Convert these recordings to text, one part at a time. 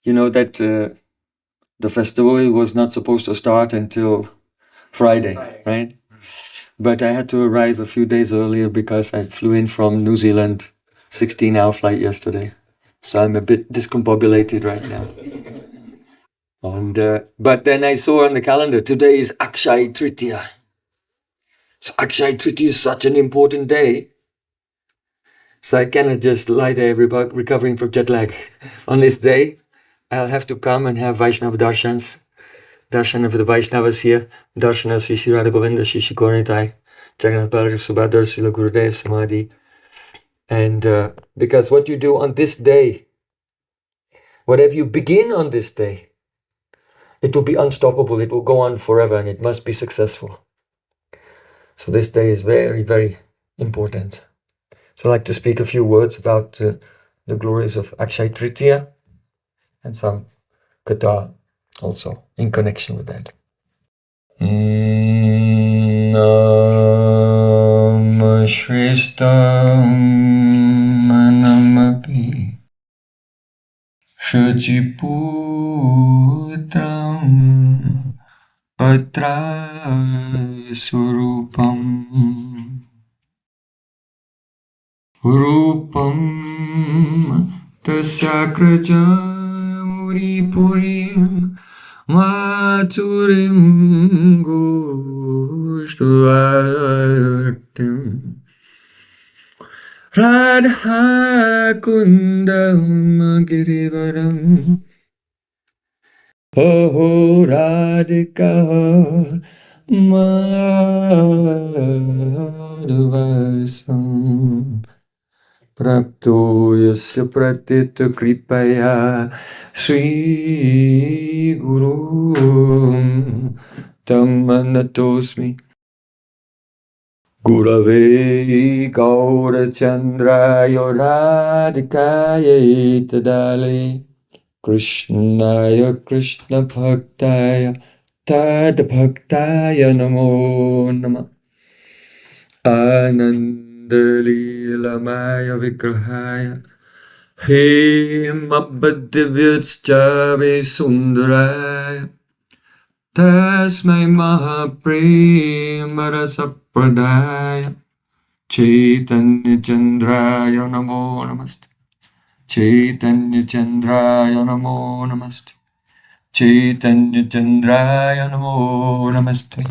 You know that the festival was not supposed to start until Friday, right? But I had to arrive a few days earlier because I flew in from New Zealand, 16-hour flight yesterday. So I'm a bit discombobulated right now. And but then I saw on the calendar, today is Akshaya Tritiya. So Akshaya Tritiya is such an important day. So I cannot just lie there recovering from jet lag. On this day, I'll have to come and have Vaishnava darshans. Darshan of the Vaishnavas here. Darshan of Sri Radha Govinda, Shishi Kornitai, Jagannath Baladev Subhadra, Srila Gurudev Samadhi. And because what you do on this day, whatever you begin on this day, it will be unstoppable. It will go on forever and it must be successful. So this day is very, very important. So I'd like to speak a few words about the glories of Akshaya Tritiya and some katha also in connection with that. Nam Shrestam Manamapi Shachiputram Patra Surupam Rupam Tasyakraja Muripurim Maturim Gushtuvartim Radha Kundam Girivaram Ho Radhika Madhuvasam Prapto yasya pratita kripaya Sri Guru Tammanatosmi Gurave Gaura Chandraya Radhikaya Tadale Krishnaya Krishna Bhaktaya Tad Bhaktaya Namo Namah Anandalilamaya Vigrahaya He Mabhadivyatschave Sundaraya Tasmai Mahapremarasapradaya Chaitanya Chandraya Namo Namaste Chaitanya Chandraya Namo Namaste Chaitanya Chandraya Namo Namaste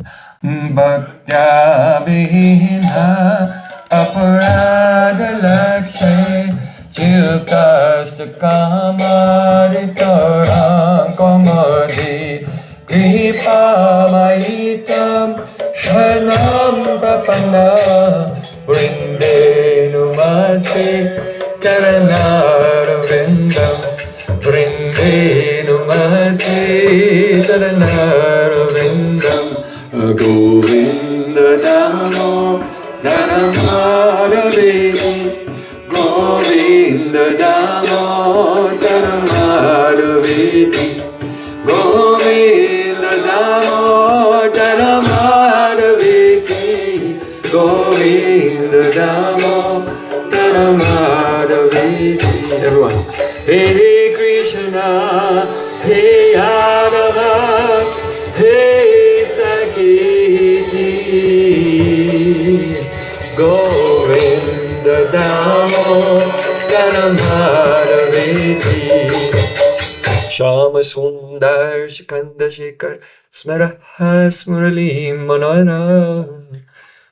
Bhakta-vihina aparadha-lakshe Chilkasta-kamaditaram kamadi Kripa-mayitam Shranam prapanna Vrinde numaste Charanarvindam Vrinde numaste Charanarvindam Govinda Damo Dharamadavedi Govinda Damo Dharamadavedi Govinda Damo Dharamadavedi Govinda Damo Dharamadavedi. Everyone. Hare Krishna, Hare Adava, Hare Sakiti, Govinda Damo Dharamadavedi. Shama Sundar Shikanda Shikar Smaraha Smurali Manana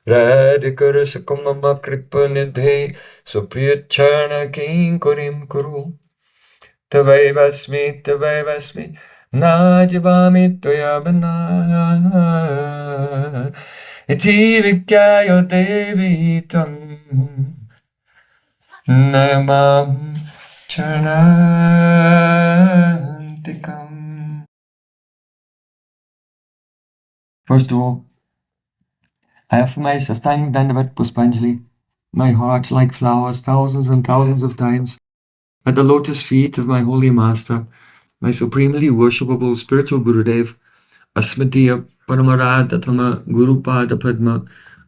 Radhikara Sakumama Kripanidhe Supriyachana King Kurim Kuru Tavai Vasmi Najivami Toyabana Iti Vikyayo Devi Tam Namam Charantikam. First of all, I offer my Sastang Dandavat Puspanjali, my heart like flowers thousands and thousands of times, at the lotus feet of my holy master, my supremely worshipable spiritual Gurudev, Asmatiya Paramarada Tama Gurupada Padma,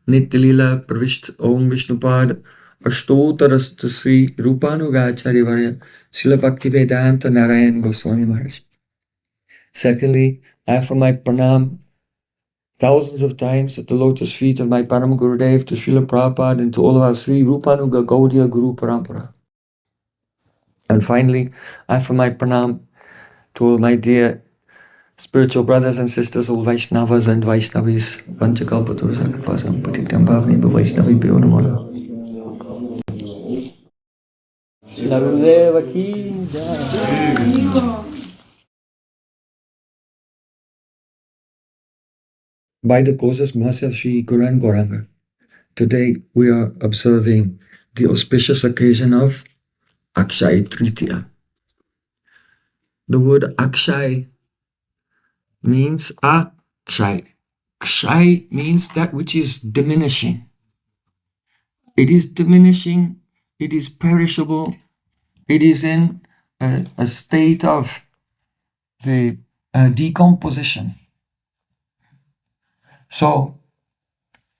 Nityalila Pravisht Om Vishnupad, Ashtotarasta Sri Rupanugacharya Varya Srila Bhaktivedanta Narayan Goswami Maharaj. Secondly, I offer my pranam thousands of times at the lotus feet of my Param Gurudev, to Srila Prabhupada, and to all of our Sri Rupanuga Gaudiya Guru Parampara. And finally, I offer my pranam to all my dear spiritual brothers and sisters, all Vaishnavas and Vaishnavis. Vanchakalpatarusha Kripasam Patitam Bhavani Vaishnavi Pyo Namo Namaha. Srila Gurudeva Ki Jai. By the causes Mahasya Shri Gauranga Gauranga, today we are observing the auspicious occasion of Akshaya Tritiya. The word Akshaya means Akshay. Akshay means that which is diminishing. It is diminishing, it is perishable, it is in a state of the decomposition. So,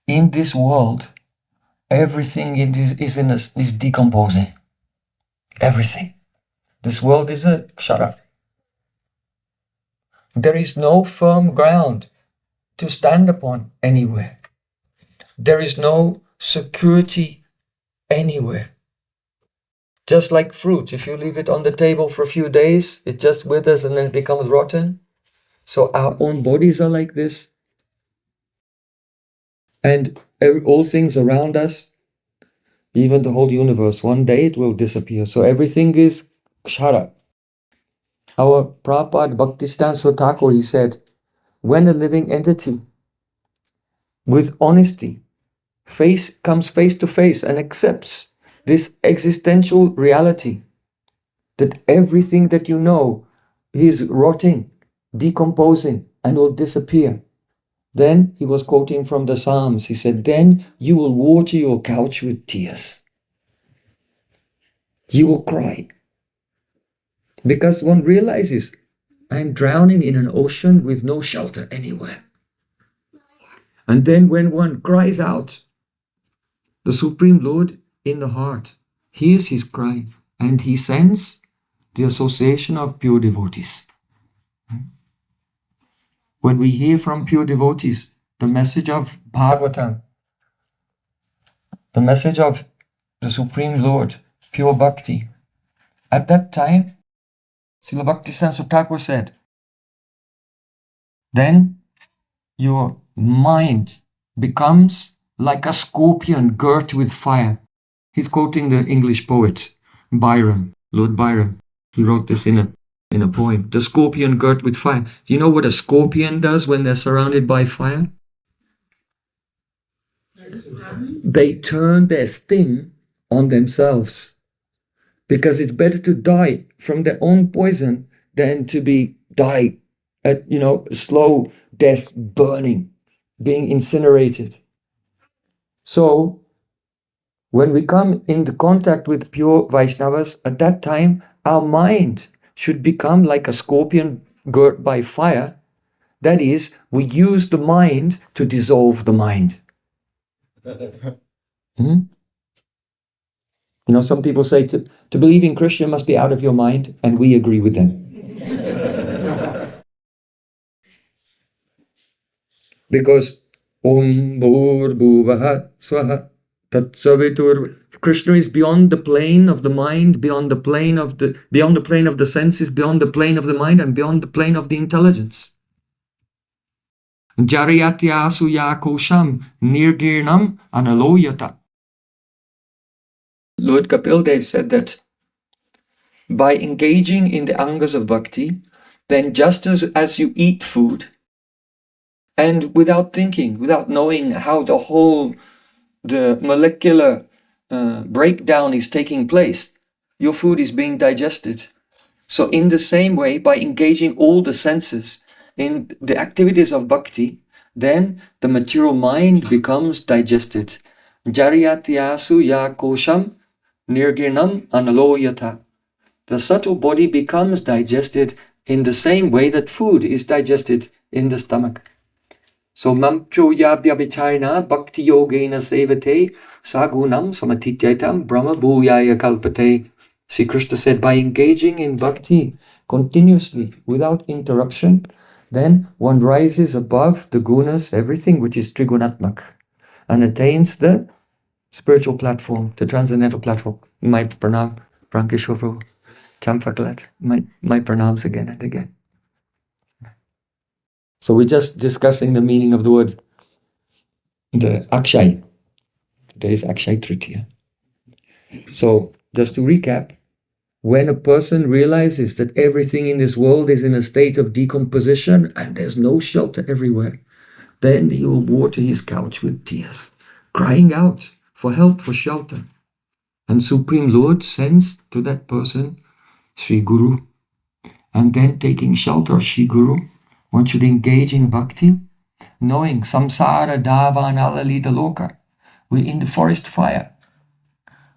in this world, everything is decomposing. Everything. This world is a kshara. There is no firm ground to stand upon anywhere. There is no security anywhere. Just like fruit, if you leave it on the table for a few days, it just withers and then it becomes rotten. So our own bodies are like this. And all things around us, even the whole universe, one day it will disappear. So everything is kshara. Our Prabhupada Bhaktisiddhanta Thakur, he said, when a living entity with honesty comes face to face and accepts this existential reality, that everything that you know is rotting, decomposing, and will disappear. Then, he was quoting from the Psalms, he said, then you will water your couch with tears. You will cry. Because one realizes, I'm drowning in an ocean with no shelter anywhere. And then when one cries out, the Supreme Lord in the heart hears his cry, and he sends the association of pure devotees. When we hear from pure devotees the message of Bhagavatam, the message of the Supreme Lord, pure bhakti, at that time, Srila Bhaktisiddhanta Thakur said, then your mind becomes like a scorpion girt with fire. He's quoting the English poet Byron, Lord Byron. He wrote this in a poem. The scorpion girt with fire. Do you know what a scorpion does when they're surrounded by fire? They turn their sting on themselves. Because it's better to die from their own poison than to die at slow death, burning, being incinerated. So when we come into contact with pure Vaishnavas, at that time our mind should become like a scorpion girt by fire. That is, we use the mind to dissolve the mind. Some people say to believe in Krishna must be out of your mind, and we agree with them. Because Om Bhur Bhuvaha Swaha Tat Savitur, Krishna is beyond the plane of the mind, beyond the plane of the senses, beyond the plane of the mind, and beyond the plane of the intelligence. Jariyatya Suya Kosham Nirgirnam Analoyata. Lord Kapil Dev said that by engaging in the angas of bhakti, then just as you eat food, and without thinking, without knowing how the molecular breakdown is taking place, your food is being digested. So in the same way, by engaging all the senses in the activities of bhakti, then the material mind becomes digested. Jariyatyasu ya kosham nirgirnam analoyata. The subtle body becomes digested in the same way that food is digested in the stomach. So mamchoya vyabhichayana bhakti yogena sevate sagunam samatityatam brahma bhuyaya kalpate. Sri Krishna said, by engaging in bhakti continuously without interruption, then one rises above the gunas, everything which is trigunatmak, and attains the spiritual platform, the transcendental platform. My pranam, Prankeshwar Prabhu, Champaklat, my pranams again and again. So we're just discussing the meaning of the word, the Akshay. Today is Akshay Tritiya. So just to recap, when a person realizes that everything in this world is in a state of decomposition and there's no shelter everywhere, then he will water his couch with tears, crying out for help, for shelter. And Supreme Lord sends to that person Sri Guru. And then taking shelter of Sri Guru, one should engage in bhakti, knowing samsara davan alalita loka. We're in the forest fire.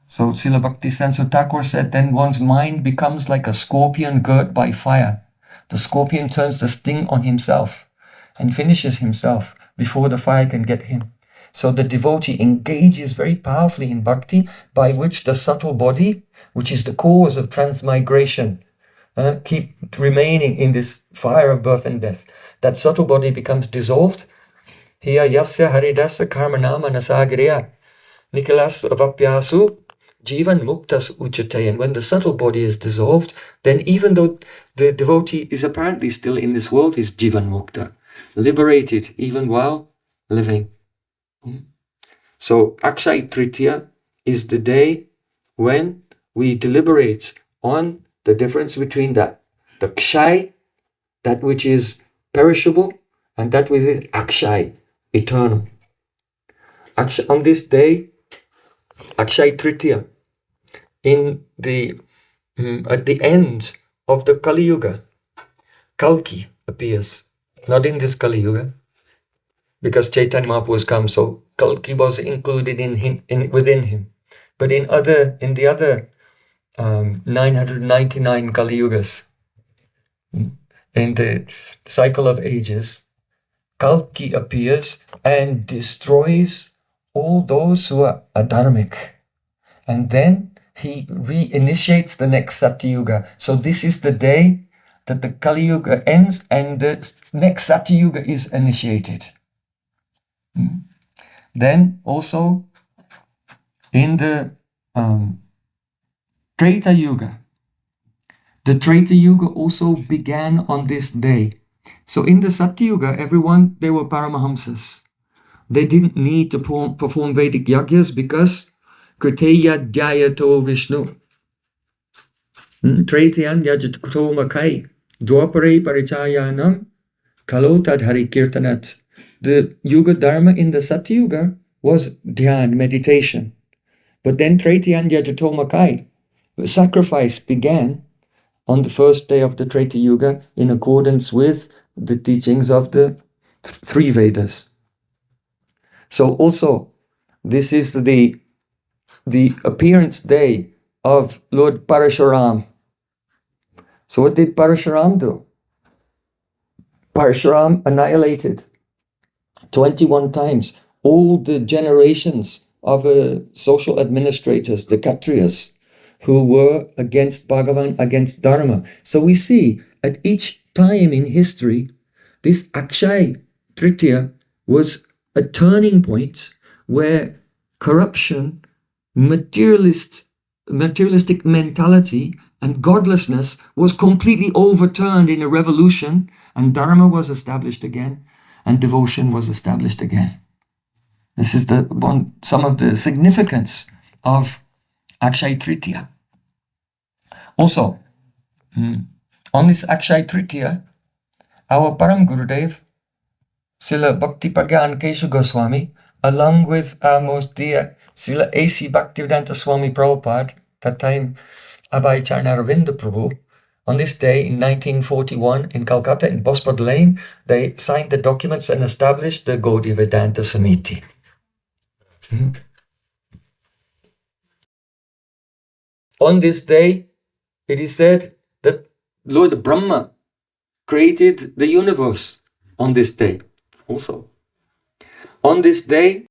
So Srila Bhakti-Siddhanta Thakur said, then one's mind becomes like a scorpion girt by fire. The scorpion turns the sting on himself and finishes himself before the fire can get him. So the devotee engages very powerfully in bhakti, by which the subtle body, which is the cause of transmigration, keep remaining in this fire of birth and death. That subtle body becomes dissolved. Hiya yasya haridasa karma nama nasagriya nikalas avapyasu jivan muktas uchate. And when the subtle body is dissolved, then even though the devotee is apparently still in this world, is jivan mukta, liberated even while living. So Akshay Tritiya is the day when we deliberate on the difference between the Kshay, that which is perishable, and that which is Akshay, eternal. On this day, Akshay Tritiya, at the end of the Kali Yuga, Kalki appears. Not in this Kali Yuga, because Chaitanya Mahaprabhu has come, so Kalki was included within him. But in the other 999 Kali Yugas, in the cycle of ages, Kalki appears and destroys all those who are adharmic. And then he reinitiates the next Satyuga. So this is the day that the Kali Yuga ends and the next Satyuga is initiated. Then also in the Treta Yuga, the Treta Yuga also began on this day. So in the Satyuga, they were Paramahamsas. They didn't need to perform Vedic yagyas because Kriteya Dhyayato Vishnu. Tretayan Yajato Makai. Dwapare Parichayanam Kalotad Hari Kirtanat. The Yuga Dharma in the Satyuga was dhyan, meditation. But then Tretayan Yajato Makai, the sacrifice began on the first day of the Treta Yuga in accordance with the teachings of the three Vedas. So also, this is the appearance day of Lord Parashuram. So what did Parashuram do? Parashuram annihilated 21 times all the generations of social administrators, the Kshatriyas, who were against Bhagavan, against Dharma. So we see at each time in history, this Akshay Tritiya was a turning point where corruption, materialistic mentality, and godlessness was completely overturned in a revolution, and Dharma was established again, and devotion was established again. This is some of the significance of Akshay Tritiya. Also, on this Akshay Tritiya, our Param Gurudev, Srila Bhakti Pragyan Keshu Goswami, along with our most dear Srila A.C. Bhaktivedanta Swami Prabhupada, that time Abhay Charnaravinda Prabhu, on this day in 1941 in Calcutta, in Bospard Lane, they signed the documents and established the Gaudiya Vedanta Samiti. On this day, it is said that Lord Brahma created the universe on this day also. On this day,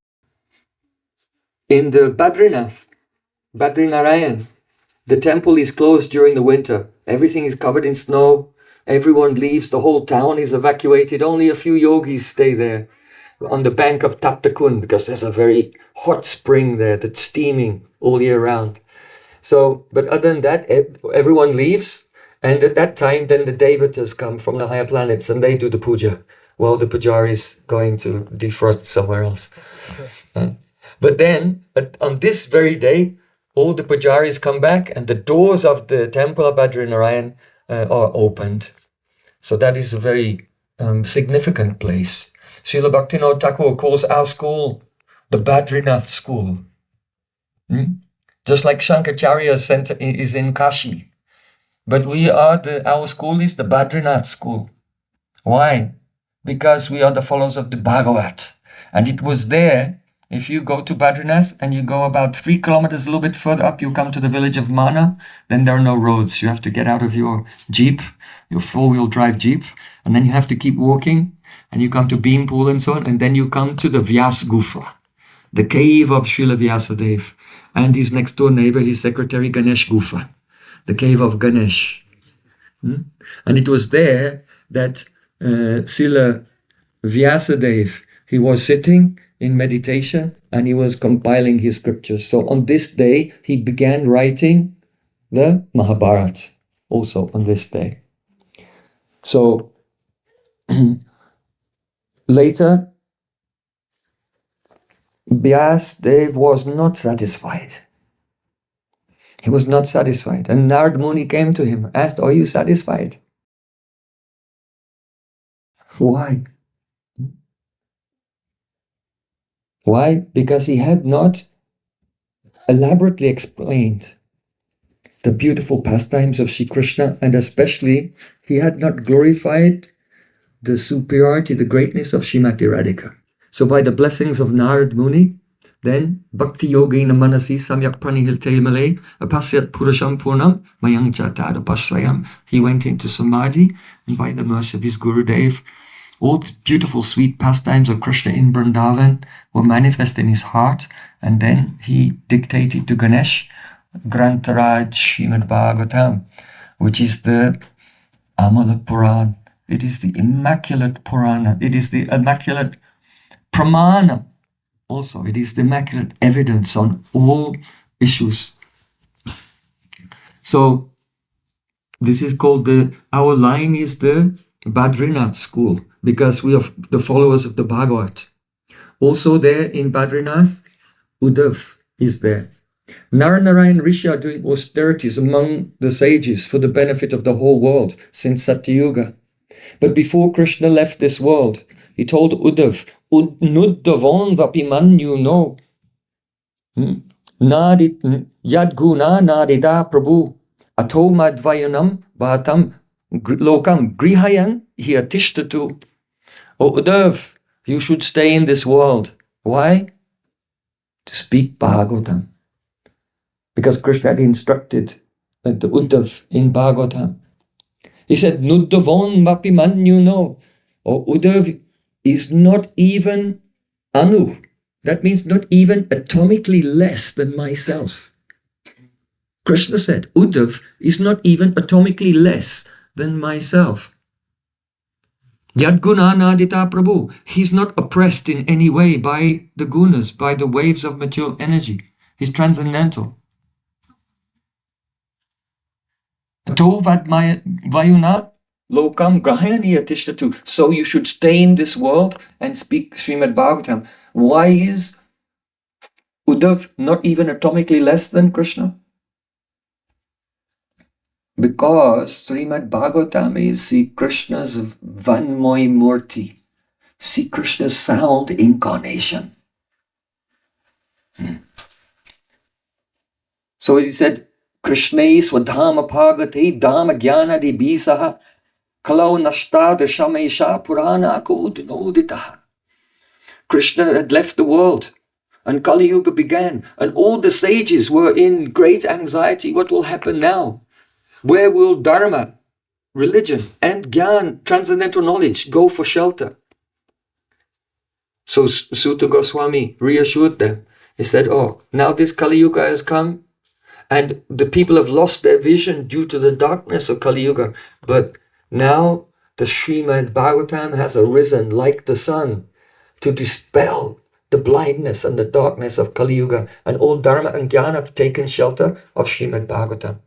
in the Badrinarayan, the temple is closed during the winter. Everything is covered in snow. Everyone leaves. The whole town is evacuated. Only a few yogis stay there on the bank of Taptakund because there's a very hot spring there that's steaming all year round. So, but other than that, everyone leaves. And at that time, then the devatas come from the higher planets and they do the puja while the pujari is going to defrost somewhere else. But then, on this very day, all the pujaris come back and the doors of the temple of Badrinarayan are opened. So that is a very significant place. Srila Bhaktivinoda Thakur calls our school the Badrinath school. Just like Shankaracharya Center is in Kashi. But our school is the Badrinath school. Why? Because we are the followers of the Bhagavat. And it was there, if you go to Badrinath and you go about 3 kilometers a little bit further up, you come to the village of Mana, then there are no roads. You have to get out of your jeep, your 4-wheel drive jeep, and then you have to keep walking, and you come to Bhimpool and so on, and then you come to the Vyas Gufa, the cave of Srila Vyasadeva, and his next door neighbor, his secretary Ganesh Gufa, the cave of Ganesh. And it was there that Srila Vyasadeva, he was sitting in meditation and he was compiling his scriptures. So on this day, he began writing the Mahabharata, also on this day. So later, Vyasadeva was not satisfied. He was not satisfied. And Narad Muni came to him, asked, "Are you satisfied?" Why? Why? Because he had not elaborately explained the beautiful pastimes of Sri Krishna, and especially he had not glorified the superiority, the greatness of Srimati Radhika. So by the blessings of Narad Muni, then Bhakti Yogena Manasi Samyak Pranihil Malay Apasyat Purusham Purnam Mayang Chatada Pasrayam. He went into Samadhi, and by the mercy of his Gurudev, all the beautiful sweet pastimes of Krishna in Vrindavan were manifest in his heart, and then he dictated to Ganesh Grantaraj Srimad Bhagavatam, which is the Amala Puran. It is the immaculate Purana. It is the immaculate Pramana. Also, it is the immaculate evidence on all issues. So, this is called our line is the Badrinath school, because we are the followers of the Bhagavat. Also there in Badrinath, Uddhav is there. Naranarayan Rishi are doing austerities among the sages for the benefit of the whole world since Satyuga. But before Krishna left this world, he told Uddhav, Nuddhavan vapimanyu no. Yadguna nadida prabhu. Ato madvayanam bhatam lokam grihayan hiyatishtatu. O Uddhav, you should stay in this world. Why? To speak Bhagavatam. Because Krishna had instructed the Uddhav in Bhagavatam. He said, Nuddhavan mapimanyu no. O Uddhav is not even anu. That means not even atomically less than myself. Krishna said, Uddhav is not even atomically less than myself. Yadguna nadita prabhu. He's not oppressed in any way by the gunas, by the waves of material energy. He's transcendental. Ato vayuna lokam grahani atishtatu. So you should stay in this world and speak Srimad Bhagavatam. Why is Uddhav not even atomically less than Krishna? Because Srimad Bhagavatam is Sri Krishna's Vanmoy Murti, Sri Krishna's sound incarnation. So he said, Krishnai swadhama bhagate dhamma jnana dibisaha kalau nashta dashamesha purana kodinoditaha. Krishna had left the world and Kali Yuga began, and all the sages were in great anxiety. What will happen now? Where will Dharma, religion, and Gyan, transcendental knowledge, go for shelter? So Sutta Goswami reassured them. He said, oh, now this Kali Yuga has come, and the people have lost their vision due to the darkness of Kali Yuga. But now the Srimad Bhagavatam has arisen like the sun to dispel the blindness and the darkness of Kali Yuga. And all Dharma and Jnana have taken shelter of Srimad Bhagavatam.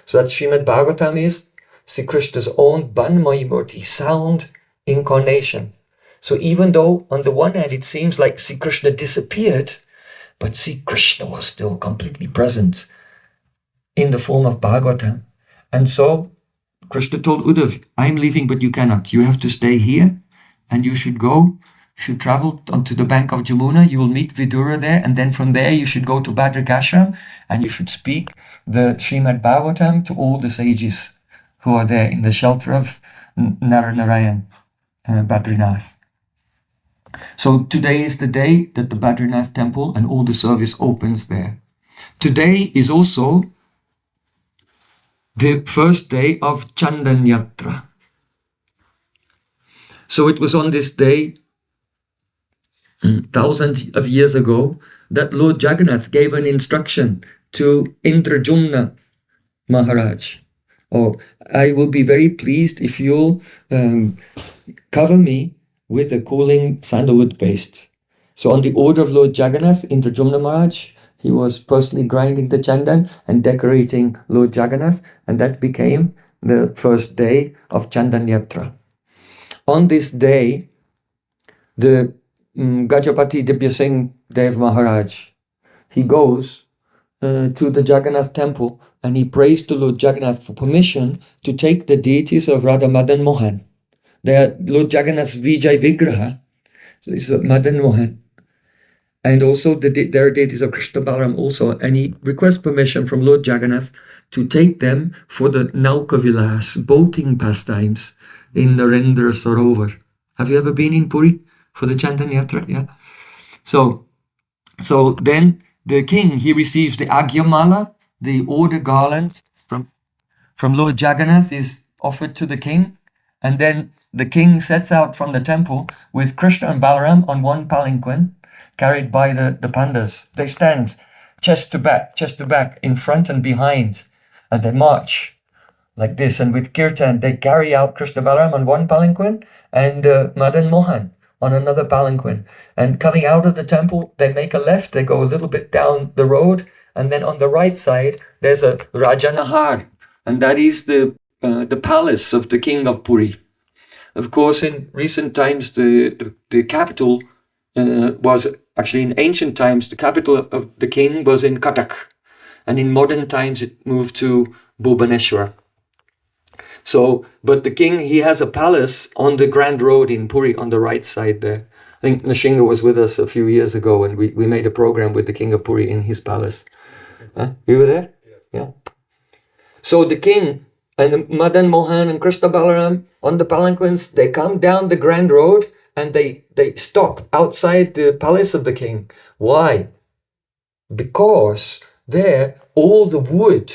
So that Srimad Bhagavatam is Sri Krishna's own Banmaya Murti, sound incarnation. So even though on the one hand it seems like Sri Krishna disappeared, but Sri Krishna was still completely present in the form of Bhagavatam. And so Krishna told Uddhav, I'm leaving, but you cannot. You have to stay here, and you should go, should travel onto the bank of Jamuna. You will meet Vidura there, and then from there you should go to Badrikashram, and you should speak the Srimad Bhagavatam to all the sages who are there in the shelter of Naranarayan, Badrinath. So today is the day that the Badrinath temple and all the service opens there. Today is also the first day of Chandan Yatra. So it was on this day, thousands of years ago, that Lord Jagannath gave an instruction to Indrajumna Maharaj. Oh, I will be very pleased if you'll cover me with a cooling sandalwood paste. So on the order of Lord Jagannath, Indrajumna Maharaj, he was personally grinding the chandan and decorating Lord Jagannath, and that became the first day of Chandan Yatra. On this day, the Gajapati Dibya Singh Dev Maharaj, he goes to the Jagannath temple and he prays to Lord Jagannath for permission to take the deities of Radha Madan Mohan. They are Lord Jagannath's Vijay Vigraha, so it's Madan Mohan. And also there are deities of Krishna Balaram also, and he requests permission from Lord Jagannath to take them for the Nauka Vilas, boating pastimes in Narendra Sarovar. Have you ever been in Puri for the Chandan Yatra? Yeah. So then the king, he receives the Agyamala, the order garland from Lord Jagannath is offered to the king, and then the king sets out from the temple with Krishna and Balaram on one palanquin, carried by the Pandas. They stand chest to back, in front and behind, and they march like this. And with kirtan, they carry out Krishna Balaram on one palanquin and Madan Mohan on another palanquin. And coming out of the temple, they make a left, they go a little bit down the road, and then on the right side, there's a Rajanahar, and that is the palace of the king of Puri. Of course, in recent times, the capital was actually, in ancient times, the capital of the king was in Cuttack, and in modern times it moved to Bhubaneswar. So, but the king, he has a palace on the Grand Road in Puri on the right side there. I think Nishinga was with us a few years ago, and we made a program with the king of Puri in his palace. You were there? Yeah. So the king and Madan Mohan and Krishna Balaram on the palanquins, they come down the Grand Road and they stop outside the palace of the king. Why? Because there all the wood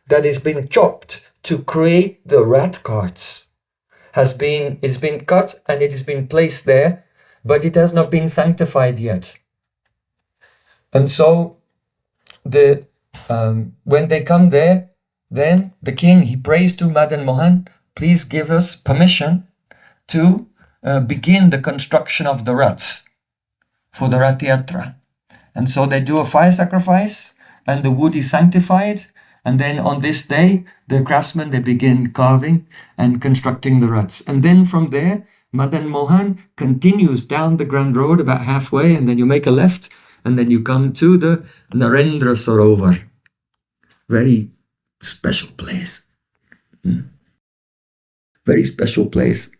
that has been chopped to create the rat carts is been cut and it has been placed there, but it has not been sanctified yet. And so when they come there, then the king, he prays to Madan Mohan, please give us permission to begin the construction of the rats for the Rath Yatra. And so they do a fire sacrifice and the wood is sanctified. And then on this day, the craftsmen, they begin carving and constructing the rats. And then from there, Madan Mohan continues down the Grand Road about halfway, and then you make a left, and then you come to the Narendra Sarovar. Very special place. Very special place.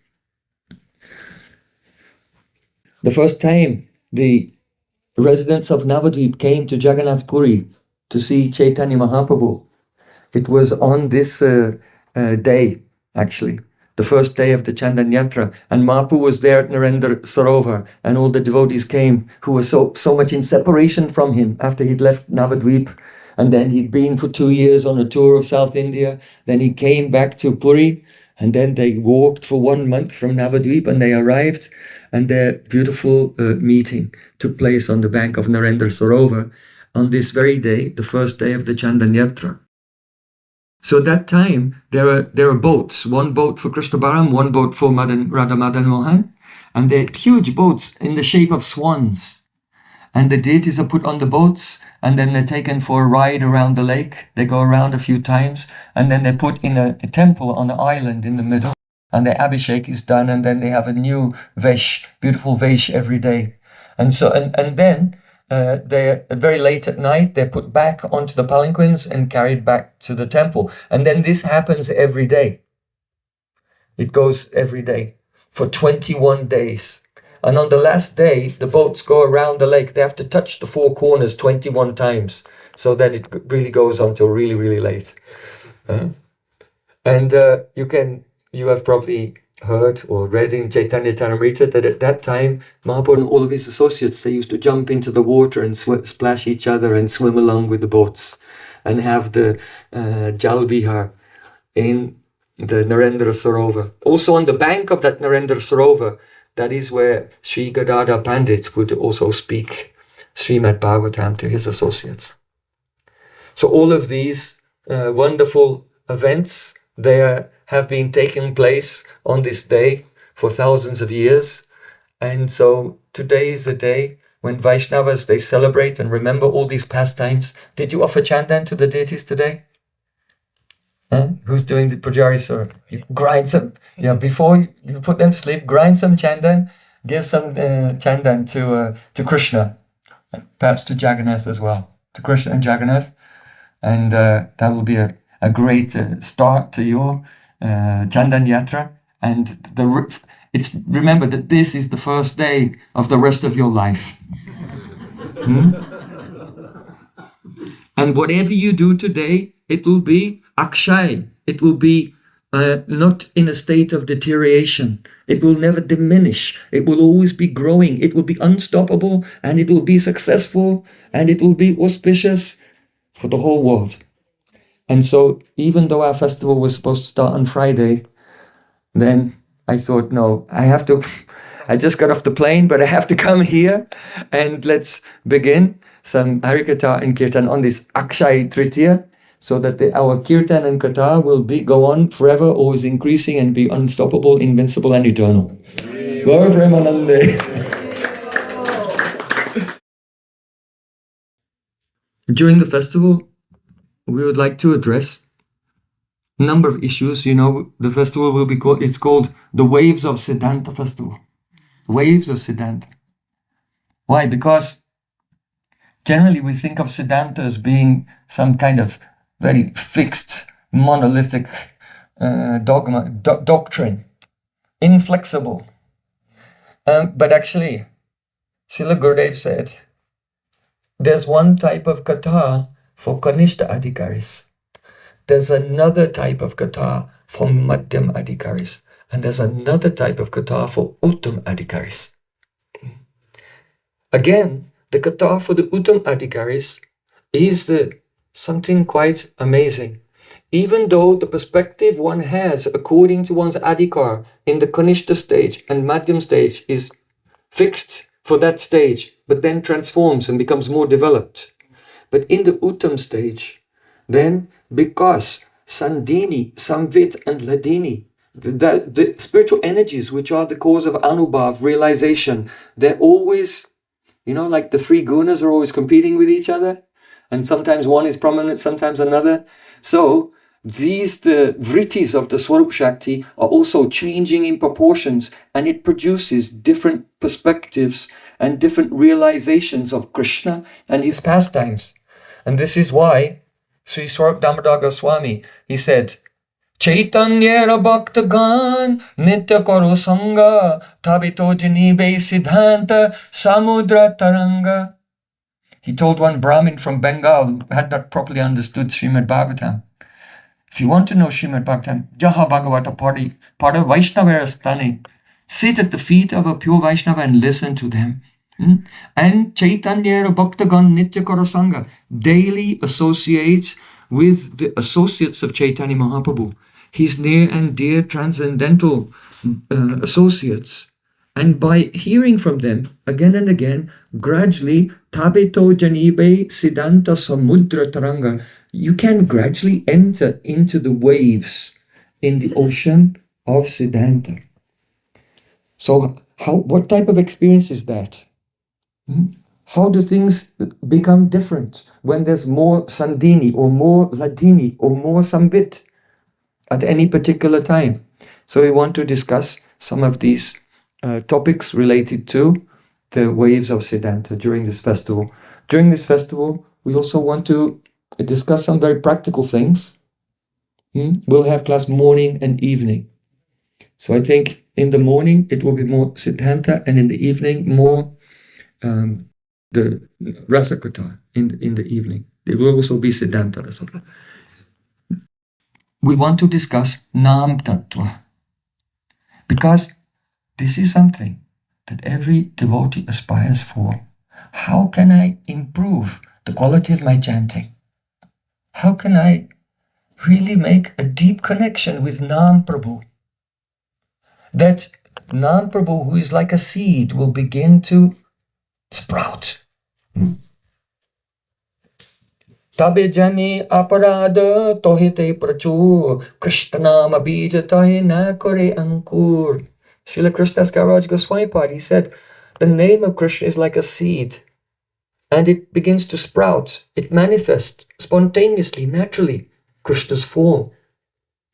The first time the residents of Navadvip came to Jagannath Puri to see Chaitanya Mahaprabhu, it was on this day, actually, the first day of the Chandan Yatra, and Mahaprabhu was there at Narendra Sarovar, and all the devotees came who were so much in separation from him after he'd left Navadvip, and then he'd been for 2 years on a tour of South India. Then he came back to Puri, And then they walked for 1 month from Navadvip and they arrived, and their beautiful meeting took place on the bank of Narendra Sarovar on this very day, the first day of the Chandan Yatra. So that time, there are boats, one boat for Krishna Baram, one boat for Radha Madan Mohan, and they're huge boats in the shape of swans. And the deities are put on the boats, and then they're taken for a ride around the lake. They go around a few times, and then they're put in a temple on an island in the middle, and their abhishek is done, and then they have a new vesh, beautiful vesh every day. And so, and then they're very late at night, they're put back onto the palanquins and carried back to the temple. And then this happens every day. It goes every day for 21 days. And on the last day, the boats go around the lake. They have to touch the four corners 21 times. So then it really goes on till really, really late. And you have probably heard or read in Chaitanya Charitamrita that at that time, Mahaprabhu and all of his associates, they used to jump into the water and splash each other and swim along with the boats and have the Jal Vihar in the Narendra Sarovar. Also on the bank of that Narendra Sarovar, that is where Sri Gadadhar Pandit would also speak Srimad Bhagavatam to his associates. So all of these wonderful events, they have been taking place on this day for thousands of years. And so today is a day when Vaishnavas, they celebrate and remember all these pastimes. Did you offer chandan to the deities today? Who's doing the pujari, sir? You grind some, before you put them to sleep, grind some chandan, give some chandan to Krishna, perhaps to Jagannath as well, to Krishna and Jagannath, and that will be a great start to your Chandan Yatra. And remember that this is the first day of the rest of your life. And whatever you do today, it will be Akshaya. It will be not in a state of deterioration. It will never diminish. It will always be growing. It will be unstoppable, and it will be successful, and it will be auspicious for the whole world. And so even though our festival was supposed to start on Friday, then I thought, no, I just got off the plane, but I have to come here and let's begin some Harikatha and Kirtan on this Akshaya Tritiya, so that our Kirtan and Katha will go on forever, always increasing and be unstoppable, invincible and eternal. Gaur Premanande. During the festival, we would like to address a number of issues. The festival will be called the Waves of Siddhanta Festival. Waves of Siddhanta. Why? Because generally we think of Siddhanta as being some kind of very fixed, monolithic doctrine, inflexible. But actually, Srila Gurudev said, there's one type of katha for Kanishta Adhikaris. There's another type of katha for Madhyam Adhikaris. And there's another type of katha for Uttam Adhikaris. Again, the katha for the Uttam Adhikaris is something quite amazing. Even though the perspective one has according to one's adhikar in the Kanishta stage and Madhyam stage is fixed for that stage, but then transforms and becomes more developed. But in the Uttam stage, then because Sandini, Samvit and Ladini, the spiritual energies which are the cause of Anubhav, realization, they're always, like the three gunas are always competing with each other. And sometimes one is prominent, sometimes another. So the vrittis of the Swarup Shakti are also changing in proportions, and it produces different perspectives and different realizations of Krishna and his pastimes. And this is why Sri Swarup Damodar Goswami, he said, Chaitanya Bhaktagan Nitya Karo Sangha Tabito Janibe Siddhanta Samudra Taranga. He told one Brahmin from Bengal who had not properly understood Srimad Bhagavatam, if you want to know Srimad Bhagavatam, Jaha Bhagavata Pada Vaishnavara, sit at the feet of a pure Vaishnava and listen to them. And Chaitanya Bhaktagan Nitya Karo Sangha, daily associate with the associates of Chaitanya Mahaprabhu. his near and dear transcendental associates. And by hearing from them again and again, gradually, tabeto janibe siddhanta samudra taranga, you can gradually enter into the waves in the ocean of Siddhanta. So what type of experience is that? How do things become different when there's more Sandhini or more Ladini or more Sambit at any particular time? So we want to discuss some of these topics related to the waves of Siddhanta during this festival. During this festival, we also want to discuss some very practical things. We'll have class morning and evening. So I think in the morning it will be more Siddhanta, and in the evening more the Rasakata in the evening. It will also be Siddhanta Rasakata. We want to discuss Nam Tattva, because this is something that every devotee aspires for. How can I improve the quality of my chanting? How can I really make a deep connection with Nam Prabhu? That Nam Prabhu, who is like a seed, will begin to sprout. Tabe jani aparada tohite prachur Krishnama bija tahe na kore ankur. Srila Krishnadas Kaviraj Goswami Pad, he said, the name of Krishna is like a seed, and it begins to sprout. It manifests spontaneously, naturally, Krishna's form,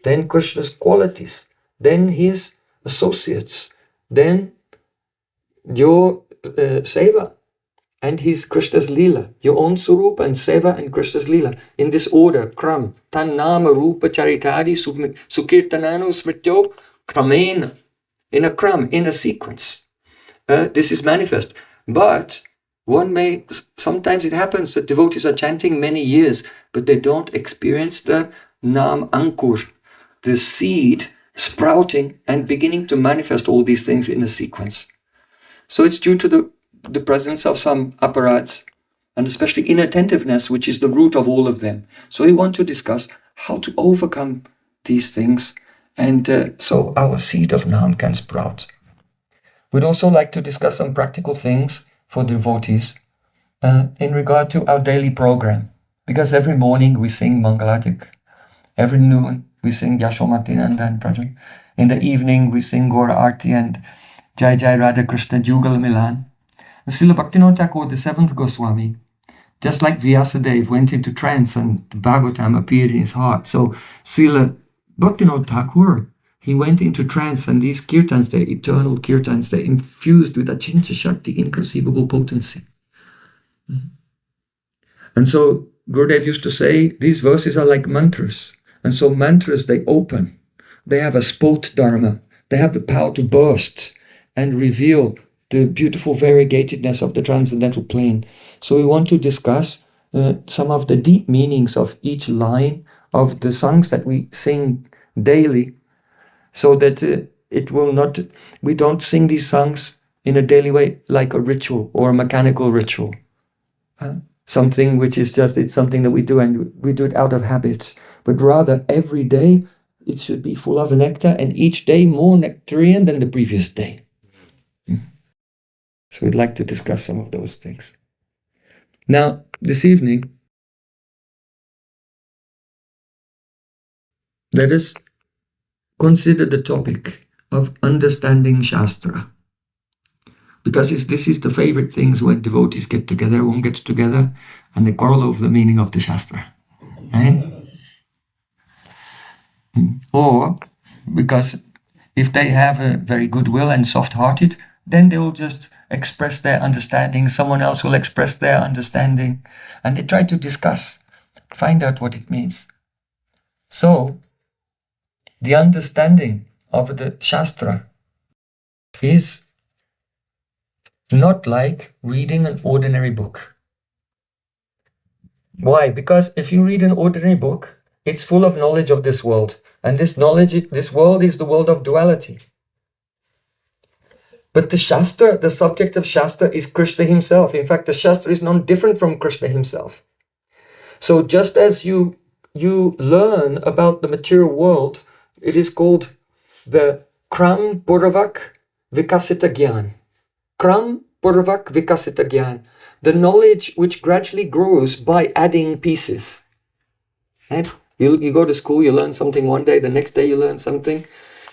then Krishna's qualities, then his associates, then your seva and his Krishna's lila, your own surupa and seva and Krishna's lila, in this order, kram, tan nama rupa charitadi sukirtanano smrityo kramena, in a kram, in a sequence. This is manifest. But sometimes it happens that devotees are chanting many years, but they don't experience the nam ankur, the seed sprouting and beginning to manifest all these things in a sequence. So it's due to the presence of some apparatus, and especially inattentiveness, which is the root of all of them. So we want to discuss how to overcome these things, and so our seed of Nam can sprout. We'd also like to discuss some practical things for devotees in regard to our daily program, because every morning we sing Mangalatik, every noon we sing Yashomatinanda and Prayojan, in the evening we sing Gaura Arti and Jai Jai Radha Krishna Jugal Milan. And Srila Bhaktivinoda Thakur, the seventh Goswami, just like Vyasadeva went into trance and the Bhagavatam appeared in his heart, so Srila Bhaktivinoda Thakur, he went into trance, and these kirtans, the eternal kirtans, they infused with Achintya Shakti, inconceivable potency. And so Gurudev used to say, these verses are like mantras. And so mantras, they open. They have a spot dharma. They have the power to burst and reveal the beautiful variegatedness of the transcendental plane. So we want to discuss some of the deep meanings of each line of the songs that we sing daily, so that we don't sing these songs in a daily way like a ritual or a mechanical ritual. Something which is it's something that we do, and we do it out of habit. But rather, every day, it should be full of nectar, and each day more nectarian than the previous day. So we'd like to discuss some of those things. Now, this evening, let us consider the topic of understanding Shastra. Because this is the favorite things when devotees get together. Everyone gets together and they quarrel over the meaning of the Shastra. Right? Or because if they have a very good will and soft-hearted, then they will just express their understanding. Someone else will express their understanding. And they try to discuss, find out what it means. So, the understanding of the Shastra is not like reading an ordinary book. Why? Because if you read an ordinary book, it's full of knowledge of this world. And this world is the world of duality. But the Shastra, the subject of Shastra is Krishna himself. In fact, the Shastra is not different from Krishna himself. So just as you learn about the material world It is called the Kram Puravak Vikasita Gyan. Kram Puravak Vikasita Gyan. The knowledge which gradually grows by adding pieces. Right? You go to school, you learn something one day, the next day you learn something.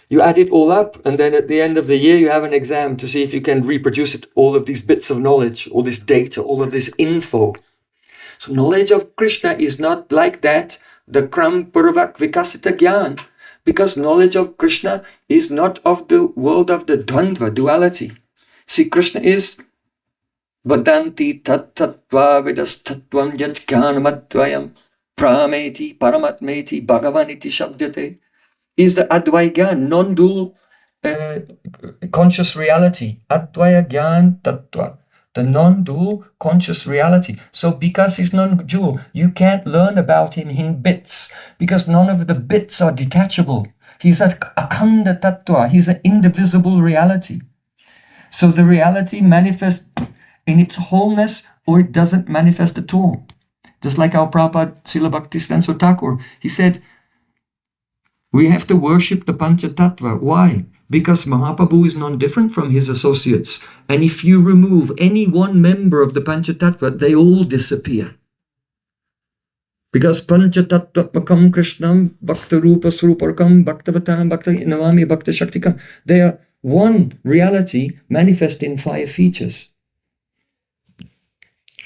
You add it all up, and then at the end of the year you have an exam to see if you can reproduce it, all of these bits of knowledge, all this data, all of this info. So knowledge of Krishna is not like that, the Kram Purvak Vikasita Gyan, because knowledge of Krishna is not of the world of the Dvandva, duality. See, Krishna is Vadanti tat tattva vidas tattvam yat jnanamadvayam prameti paramatmeti bhagavaniti shabdyate. Is the Advaya Gyan, non-dual conscious reality. Advaya Gyan Tattva, the non-dual conscious reality. So because he's non-dual, you can't learn about him in bits, because none of the bits are detachable. He's a Akhanda Tattva, he's an indivisible reality. So the reality manifests in its wholeness, or it doesn't manifest at all. Just like our Prabhupada Srila Bhaktisiddhanta Thakur, he said, we have to worship the Panchatattva. Why? Because Mahaprabhu is non-different from his associates. And if you remove any one member of the Panchatattva, they all disappear. Because Panchatattva-makam Krishnam Bhakta-rupa Sruparkam Bhaktavatam Bhakta Navami Bhakta Shaktikam. They are one reality manifest in 5 features.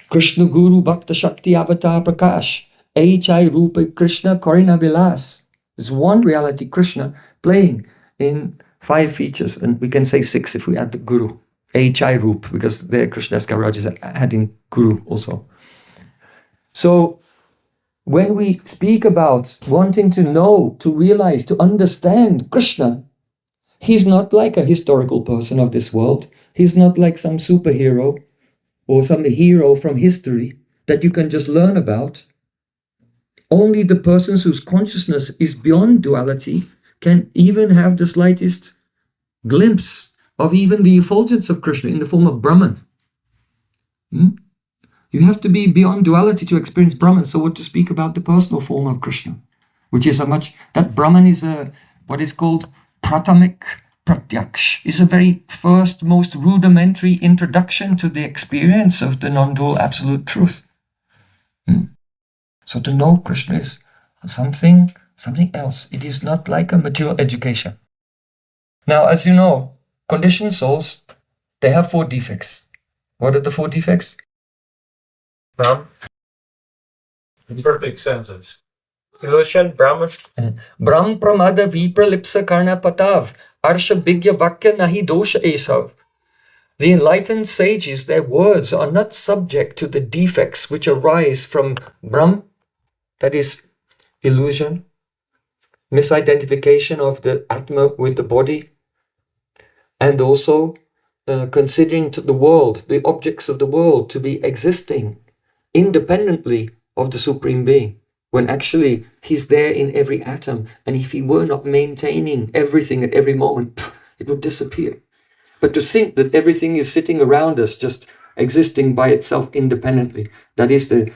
Krishna Guru Bhakta Shakti Avatar Prakash. H.I. Rupa Krishna Karina Vilas. There's one reality, Krishna, playing in 5 features, and we can say 6 if we add the Guru, H.I. Rup, because there Krishna's Kaviraj is adding Guru also. So when we speak about wanting to know, to realize, to understand Krishna, he's not like a historical person of this world. He's not like some superhero or some hero from history that you can just learn about. Only the persons whose consciousness is beyond duality can even have the slightest glimpse of even the effulgence of Krishna in the form of Brahman. You have to be beyond duality to experience Brahman. So what to speak about the personal form of Krishna, which is that Brahman is what is called Pratamik Pratyaksh, is a very first, most rudimentary introduction to the experience of the non-dual absolute truth. So to know Krishna is something else. It is not like a material education. Now, as you know, conditioned souls, they have 4 defects. What are the 4 defects? Brahm. Imperfect senses. Illusion, Brahma. Brahm pramada vipralipsa karna patav. Arsha bhigya vakya nahi dosha esav. The enlightened sages, their words are not subject to the defects which arise from Brahm, that is illusion, misidentification of the Atma with the body, and also considering to the world, the objects of the world, to be existing independently of the Supreme Being, when actually he's there in every atom, and if he were not maintaining everything at every moment, it would disappear. But to think that everything is sitting around us, just existing by itself independently, that is the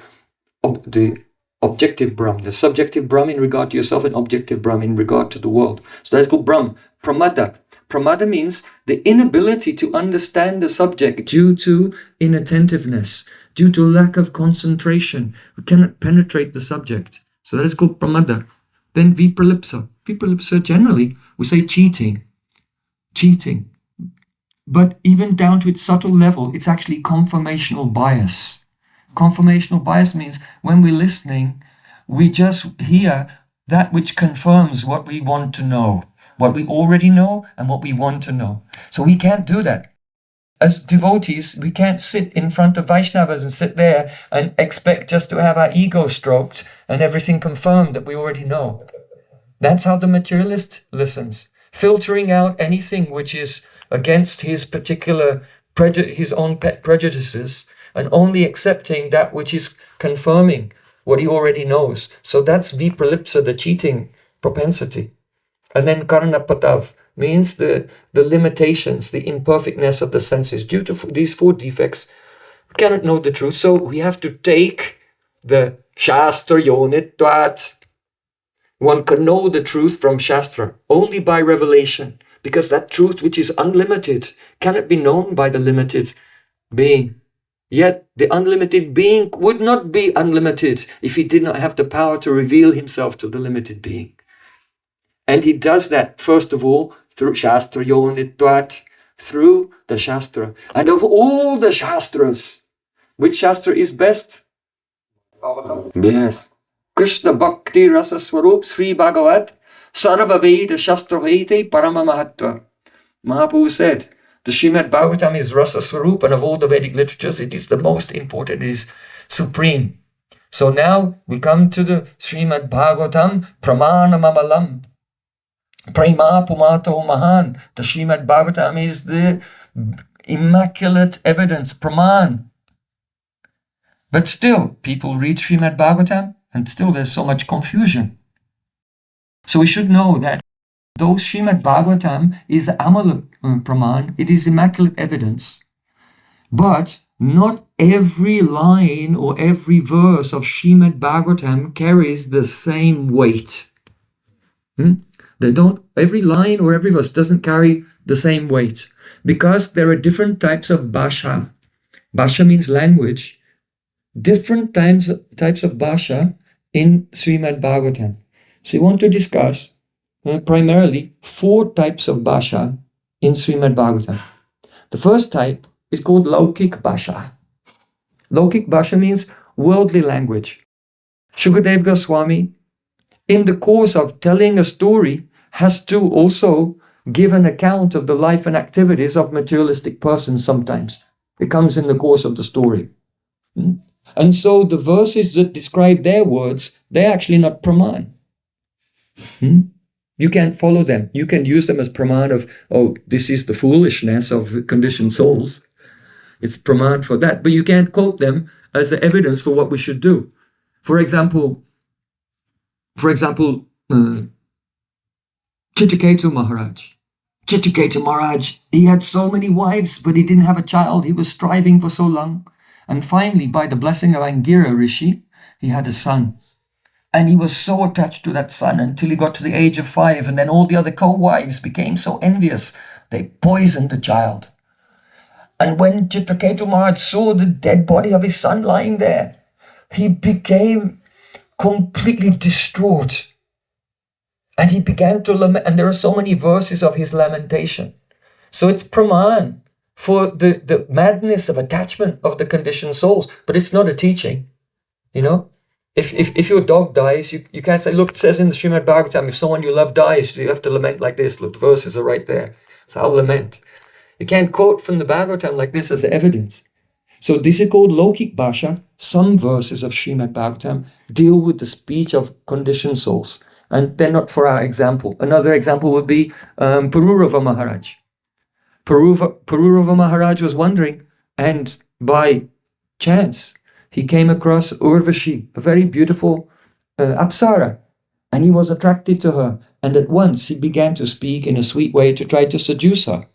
objective Brahm, the subjective Brahm in regard to yourself, and objective Brahm in regard to the world. So that's called Brahm. Pramada. Pramada means the inability to understand the subject due to inattentiveness, due to lack of concentration. We cannot penetrate the subject. So that is called Pramada. Then Vipralipsa. Vipralipsa, generally, we say cheating. Cheating. But even down to its subtle level, it's actually confirmational bias. Confirmational bias means when we're listening, we just hear that which confirms what we want to know, what we already know and what we want to know. So we can't do that. As devotees, we can't sit in front of Vaishnavas and sit there and expect just to have our ego stroked and everything confirmed that we already know. That's how the materialist listens, filtering out anything which is against his particular his own pet prejudices, and only accepting that which is confirming what he already knows. So that's vipralipsa, the cheating propensity. And then karanapatav means the limitations, the imperfectness of the senses. Due to these 4 defects, we cannot know the truth. So we have to take the shastra yonitvat, One can know the truth from Shastra only by revelation, because that truth which is unlimited cannot be known by the limited being. Yet the unlimited being would not be unlimited if he did not have the power to reveal himself to the limited being. And he does that, first of all, through Shastra Yonitvat, through the Shastra. And of all the Shastras, which Shastra is best? Yes. Krishna Bhakti Rasa Swarup Sri Bhagavat Sarva Veda Shastra Hete Parama Mahatva. Mahaprabhu said, the Srimad Bhagavatam is Rasa Swarup, and of all the Vedic literatures, it is the most important, it is supreme. So now we come to the Srimad Bhagavatam Pramana Mamalam. Prema Pumato Mahan. The Srimad Bhagavatam is the immaculate evidence, Praman. But still, people read Srimad Bhagavatam, and still there's so much confusion. So we should know that though Srimad Bhagavatam is Amala Praman, it is immaculate evidence, but not every line or every verse of Srimad Bhagavatam carries the same weight. Every line or every verse doesn't carry the same weight, because there are different types of bhasha. Bhasha means language. Different types of bhasha in Srimad Bhagavatam. So we want to discuss primarily 4 types of bhasha in Srimad Bhagavatam. The first type is called Laukik Bhasha. Laukik Bhasha means worldly language. Shukadeva Goswami, in the course of telling a story, has to also give an account of the life and activities of materialistic persons sometimes. It comes in the course of the story. And so the verses that describe their words, they're actually not praman. You can't follow them. You can use them as praman of, oh, this is the foolishness of conditioned souls. It's praman for that. But you can't quote them as evidence for what we should do. For example, Chitraketu Maharaj. Chitraketu Maharaj, he had so many wives, but he didn't have a child. He was striving for so long. And finally, by the blessing of Angira Rishi, he had a son. And he was so attached to that son until he got to the age of 5. And then all the other co-wives became so envious. They poisoned the child. And when Chitraketu Maharaj saw the dead body of his son lying there, he became completely distraught. And he began to lament. And there are so many verses of his lamentation. So it's praman for the madness of attachment of the conditioned souls. But it's not a teaching, you know. If your dog dies, you can't say, look, it says in the Srimad Bhagavatam, if someone you love dies, you have to lament like this. Look, the verses are right there. So I'll lament. You can't quote from the Bhagavatam like this as evidence. So this is called Laukik Bhasha. Some verses of Srimad Bhagavatam deal with the speech of conditioned souls. And they're not for our example. Another example would be Pururava Maharaj. Pururava Maharaj was wandering, and by chance, he came across Urvashi, a very beautiful Apsara, and he was attracted to her. And at once he began to speak in a sweet way to try to seduce her.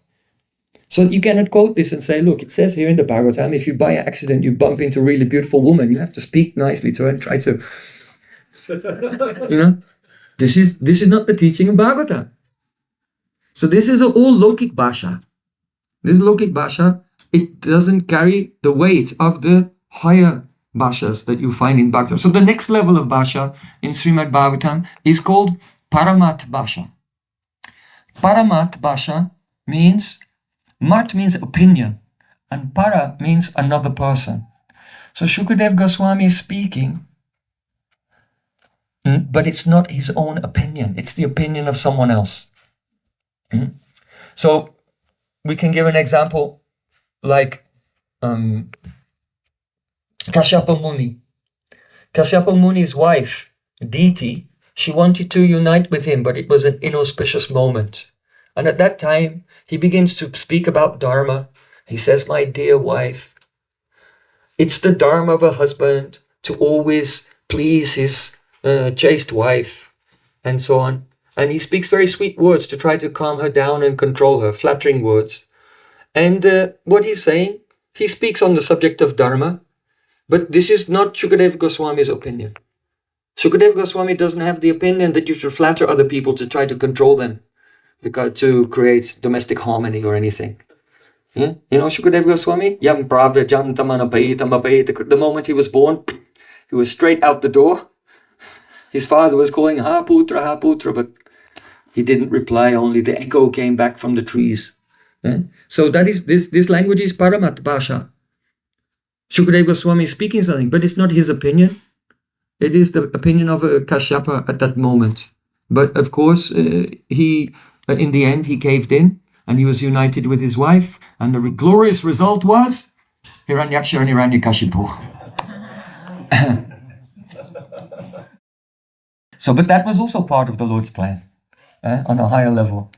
So you cannot quote this and say, look, it says here in the Bhagavatam, if you by accident you bump into a really beautiful woman, you have to speak nicely to her and try to, you know, this is not the teaching of Bhagavatam. So this is all Laukik Bhasha. This Laukik Bhasha, it doesn't carry the weight of the higher bhashas that you find in Bhagavatam. So the next level of bhasha in Srimad Bhagavatam is called Paramat Bhasha. Paramat Bhasha means, mat means opinion, and para means another person. So Shukadeva Goswami is speaking, but it's not his own opinion. It's the opinion of someone else. So we can give an example like Kashyapa Muni. Kashyapa Muni's wife, Diti, she wanted to unite with him, but it was an inauspicious moment. And at that time, he begins to speak about Dharma. He says, my dear wife, it's the Dharma of a husband to always please his chaste wife, and so on. And he speaks very sweet words to try to calm her down and control her, flattering words. And what he's saying, he speaks on the subject of Dharma, but this is not Shukadeva Goswami's opinion. Shukadeva Goswami doesn't have the opinion that you should flatter other people to try to control them, because to create domestic harmony or anything. Yeah? You know Shukadeva Goswami? The moment he was born, he was straight out the door. His father was calling, Ha Putra, but he didn't reply, only the echo came back from the trees. Yeah? So that is this language is Paramat Bhasha. Shukadeva Goswami is speaking something, but it's not his opinion. It is the opinion of Kashyapa at that moment. But of course, he in the end, he caved in and he was united with his wife. And the glorious result was Hiranyaksha and Hiranyakashipu. So, but that was also part of the Lord's plan on a higher level.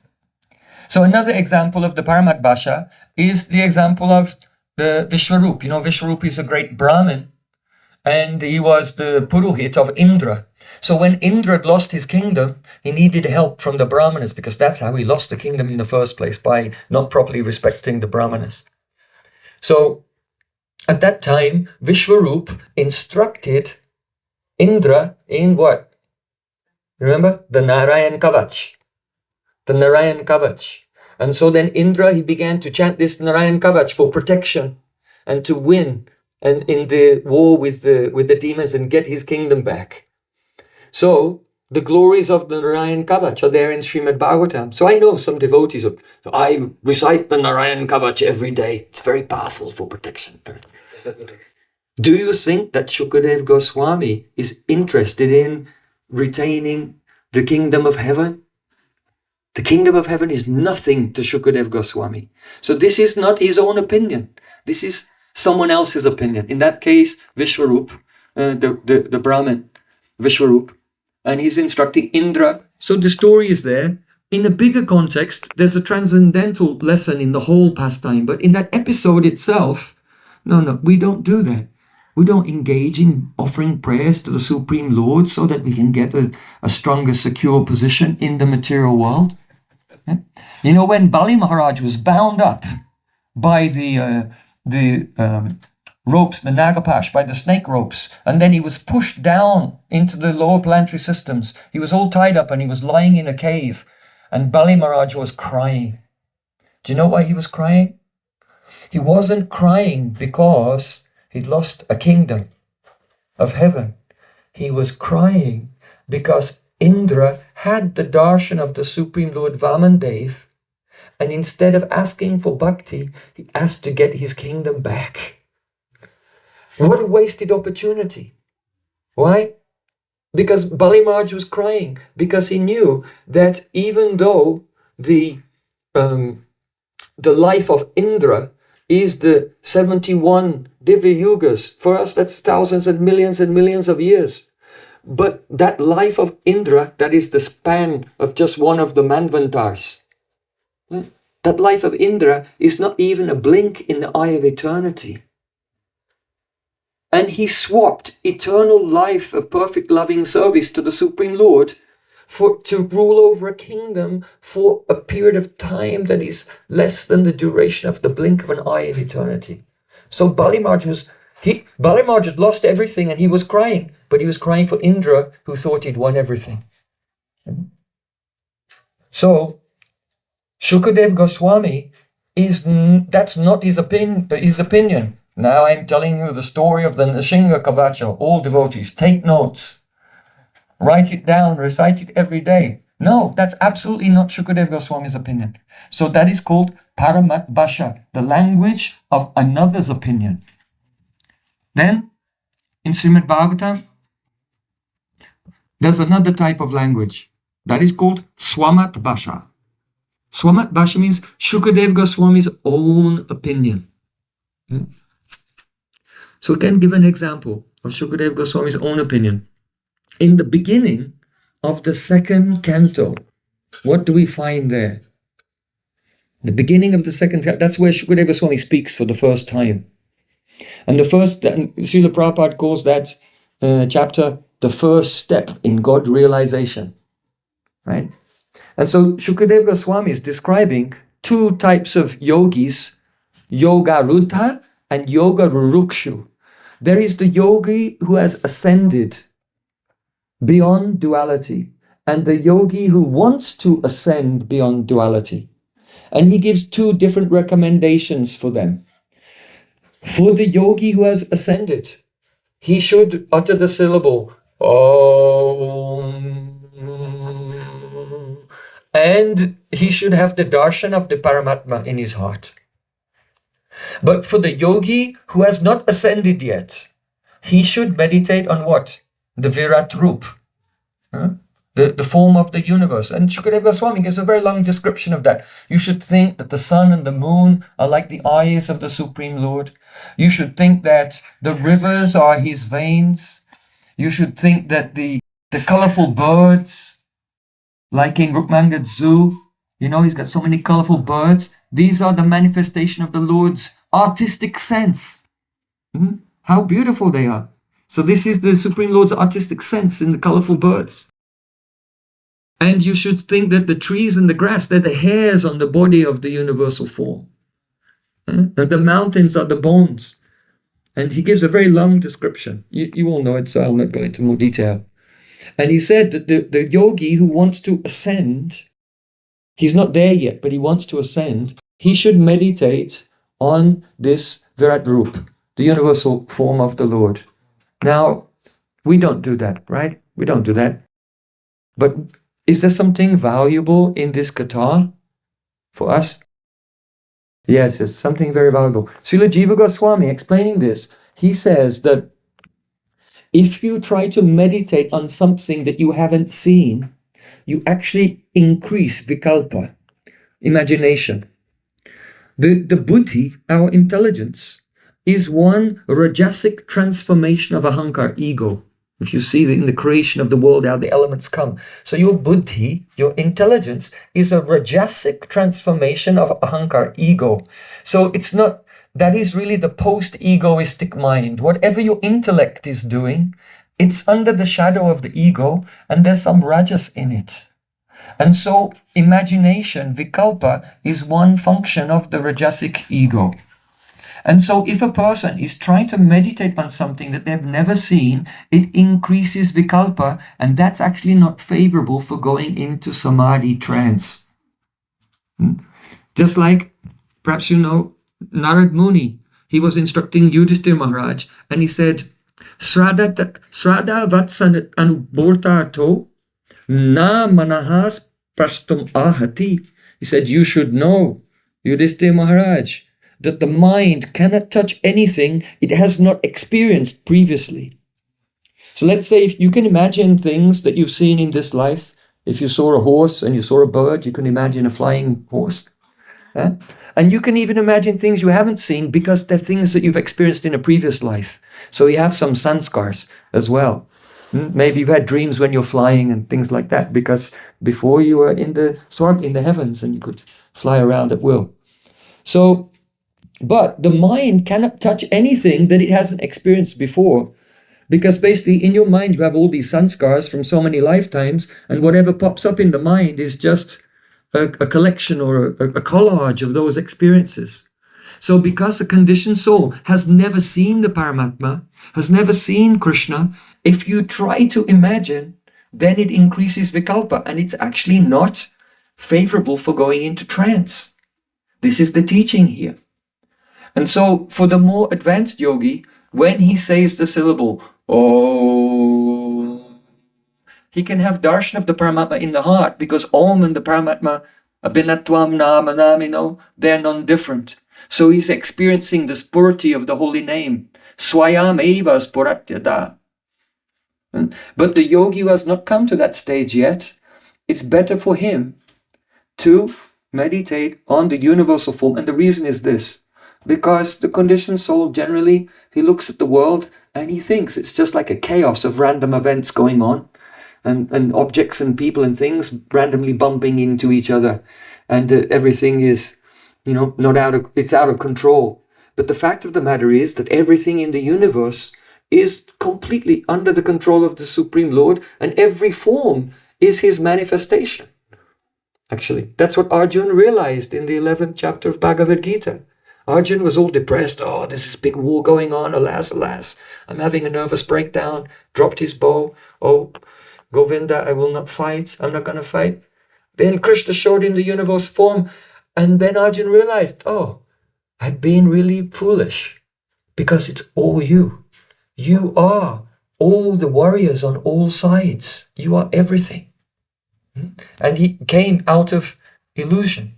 So another example of the Paramat Bhasha is the example of the Vishwarup. You know, Vishwarup is a great Brahmin, and he was the Purohit of Indra. So when Indra had lost his kingdom, he needed help from the Brahmanas, because that's how he lost the kingdom in the first place, by not properly respecting the Brahmanas. So at that time, Vishwarup instructed Indra in what? Remember? The Narayan Kavach. The Narayan Kavach. And so then Indra, he began to chant this Narayan Kavach for protection and to win and in the war with the demons and get his kingdom back. So the glories of the Narayan Kavach are there in Srimad Bhagavatam. So I know some devotees of, so I recite the Narayan Kavach every day. It's very powerful for protection. Do you think that Shukadeva Goswami is interested in retaining the kingdom of heaven? The kingdom of heaven is nothing to Shukadeva Goswami. So this is not his own opinion. This is someone else's opinion. In that case, Vishwarup, the Brahmin, Vishwarup, and he's instructing Indra. So the story is there. In a bigger context, there's a transcendental lesson in the whole pastime. But in that episode itself, no, we don't do that. We don't engage in offering prayers to the Supreme Lord so that we can get a stronger, secure position in the material world. Yeah? You know, when Bali Maharaj was bound up by the ropes, the Nagapash, by the snake ropes, and then he was pushed down into the lower planetary systems. He was all tied up and he was lying in a cave, and Bali Maharaj was crying. Do you know why he was crying? He wasn't crying because he'd lost a kingdom of heaven. He was crying because Indra had the darshan of the Supreme Lord Vamandev, and instead of asking for bhakti, he asked to get his kingdom back. What a wasted opportunity. Why? Because Bali Maharaj was crying, because he knew that even though the life of Indra is the 71 Divya Yugas, for us that's thousands and millions of years. But that life of Indra, that is the span of just one of the Manvantars. That life of Indra is not even a blink in the eye of eternity. And he swapped eternal life of perfect loving service to the Supreme Lord to rule over a kingdom for a period of time that is less than the duration of the blink of an eye in eternity. So Bali Maharaj had lost everything and he was crying, but he was crying for Indra, who thought he'd won everything. So Shukadeva Goswami that's not his opinion. Now I'm telling you the story of the Nishinga Kavacha. All devotees, take notes. Write it down, recite it every day. No, that's absolutely not Shukadeva Goswami's opinion. So that is called Paramat Bhasha, the language of another's opinion. Then, in Srimad Bhagavatam, there's another type of language. That is called Swamat Bhasha. Swamat Bhasha means Shukadeva Goswami's own opinion. So we can give an example of Shukadeva Goswami's own opinion. In the beginning of the second canto, what do we find there? The beginning of the second canto, that's where Shukadeva Goswami speaks for the first time. And Srila Prabhupada calls that chapter the first step in God realization. Right? And so Shukadeva Goswami is describing two types of yogis, Yoga Rudha and Yoga Rurukshu. There is the yogi who has ascended beyond duality, and the yogi who wants to ascend beyond duality. And he gives two different recommendations for them. For the yogi who has ascended, he should utter the syllable Om, and he should have the darshan of the Paramatma in his heart. But for the yogi who has not ascended yet, he should meditate on what? The Virat Rup, the form of the universe. And Shukadeva Goswami gives a very long description of that. You should think that the sun and the moon are like the eyes of the Supreme Lord. You should think that the rivers are his veins. You should think that the colorful birds, like in Rukmangad's zoo, he's got so many colorful birds. These are the manifestation of the Lord's artistic sense. How beautiful they are. So this is the Supreme Lord's artistic sense in the colorful birds. And you should think that the trees and the grass, they're the hairs on the body of the universal form. That the mountains are the bones. And he gives a very long description. You all know it, so I'll not go into more detail. And he said that the yogi who wants to ascend, he's not there yet, but he wants to ascend, he should meditate on this Virat Rup, the universal form of the Lord. Now, we don't do that, right? We don't do that. But is there something valuable in this katha for us? Yes, it's something very valuable. Srila Jiva Goswami explaining this, he says that if you try to meditate on something that you haven't seen, you actually increase vikalpa, imagination. The buddhi, our intelligence, is one rajasic transformation of ahankar, ego. If you see in the creation of the world how the elements come. So your buddhi, your intelligence, is a rajasic transformation of ahankar, ego. So it's not, that is really the post-egoistic mind. Whatever your intellect is doing, it's under the shadow of the ego, and there's some rajas in it. And so imagination, vikalpa, is one function of the rajasic ego. And so if a person is trying to meditate on something that they've never seen, it increases vikalpa, and that's actually not favorable for going into samadhi trance. Just like, perhaps you know, Narad Muni, he was instructing Yudhishthira Maharaj, and he said, Shraddha vatsan anubortarto na manahas prastum ahati. He said, you should know, Yudhishthira Maharaj, that the mind cannot touch anything it has not experienced previously. So let's say if you can imagine things that you've seen in this life. If you saw a horse and you saw a bird, you can imagine a flying horse. And you can even imagine things you haven't seen because they're things that you've experienced in a previous life. So you have some sanskars as well. Maybe you've had dreams when you're flying and things like that, because before you were in the swarg, in the heavens, and you could fly around at will. So, but the mind cannot touch anything that it hasn't experienced before, because basically in your mind you have all these sanskars from so many lifetimes, and whatever pops up in the mind is just a collection or a collage of those experiences. So because a conditioned soul has never seen the Paramatma, has never seen Krishna, if you try to imagine, then it increases vikalpa, and it's actually not favorable for going into trance. This is the teaching here. And so for the more advanced yogi, when he says the syllable, Om, he can have darshan of the Paramatma in the heart, because Om and the Paramatma, abhinatvam nama namino, they're non-different. So he's experiencing the spurti of the holy name. Swayam eva spuratyada. But the yogi who has not come to that stage yet, it's better for him to meditate on the universal form. And the reason is this. Because the conditioned soul, generally, he looks at the world and he thinks it's just like a chaos of random events going on, and objects and people and things randomly bumping into each other, and everything is, it's out of control. But the fact of the matter is that everything in the universe is completely under the control of the Supreme Lord, and every form is his manifestation. Actually, that's what Arjuna realized in the 11th chapter of Bhagavad Gita. Arjun was all depressed. Oh, there's this big war going on. Alas, alas. I'm having a nervous breakdown. Dropped his bow. Oh, Govinda, I will not fight. I'm not going to fight. Then Krishna showed him the universe form. And then Arjun realized, oh, I've been really foolish because it's all you. You are all the warriors on all sides. You are everything. And he came out of illusion.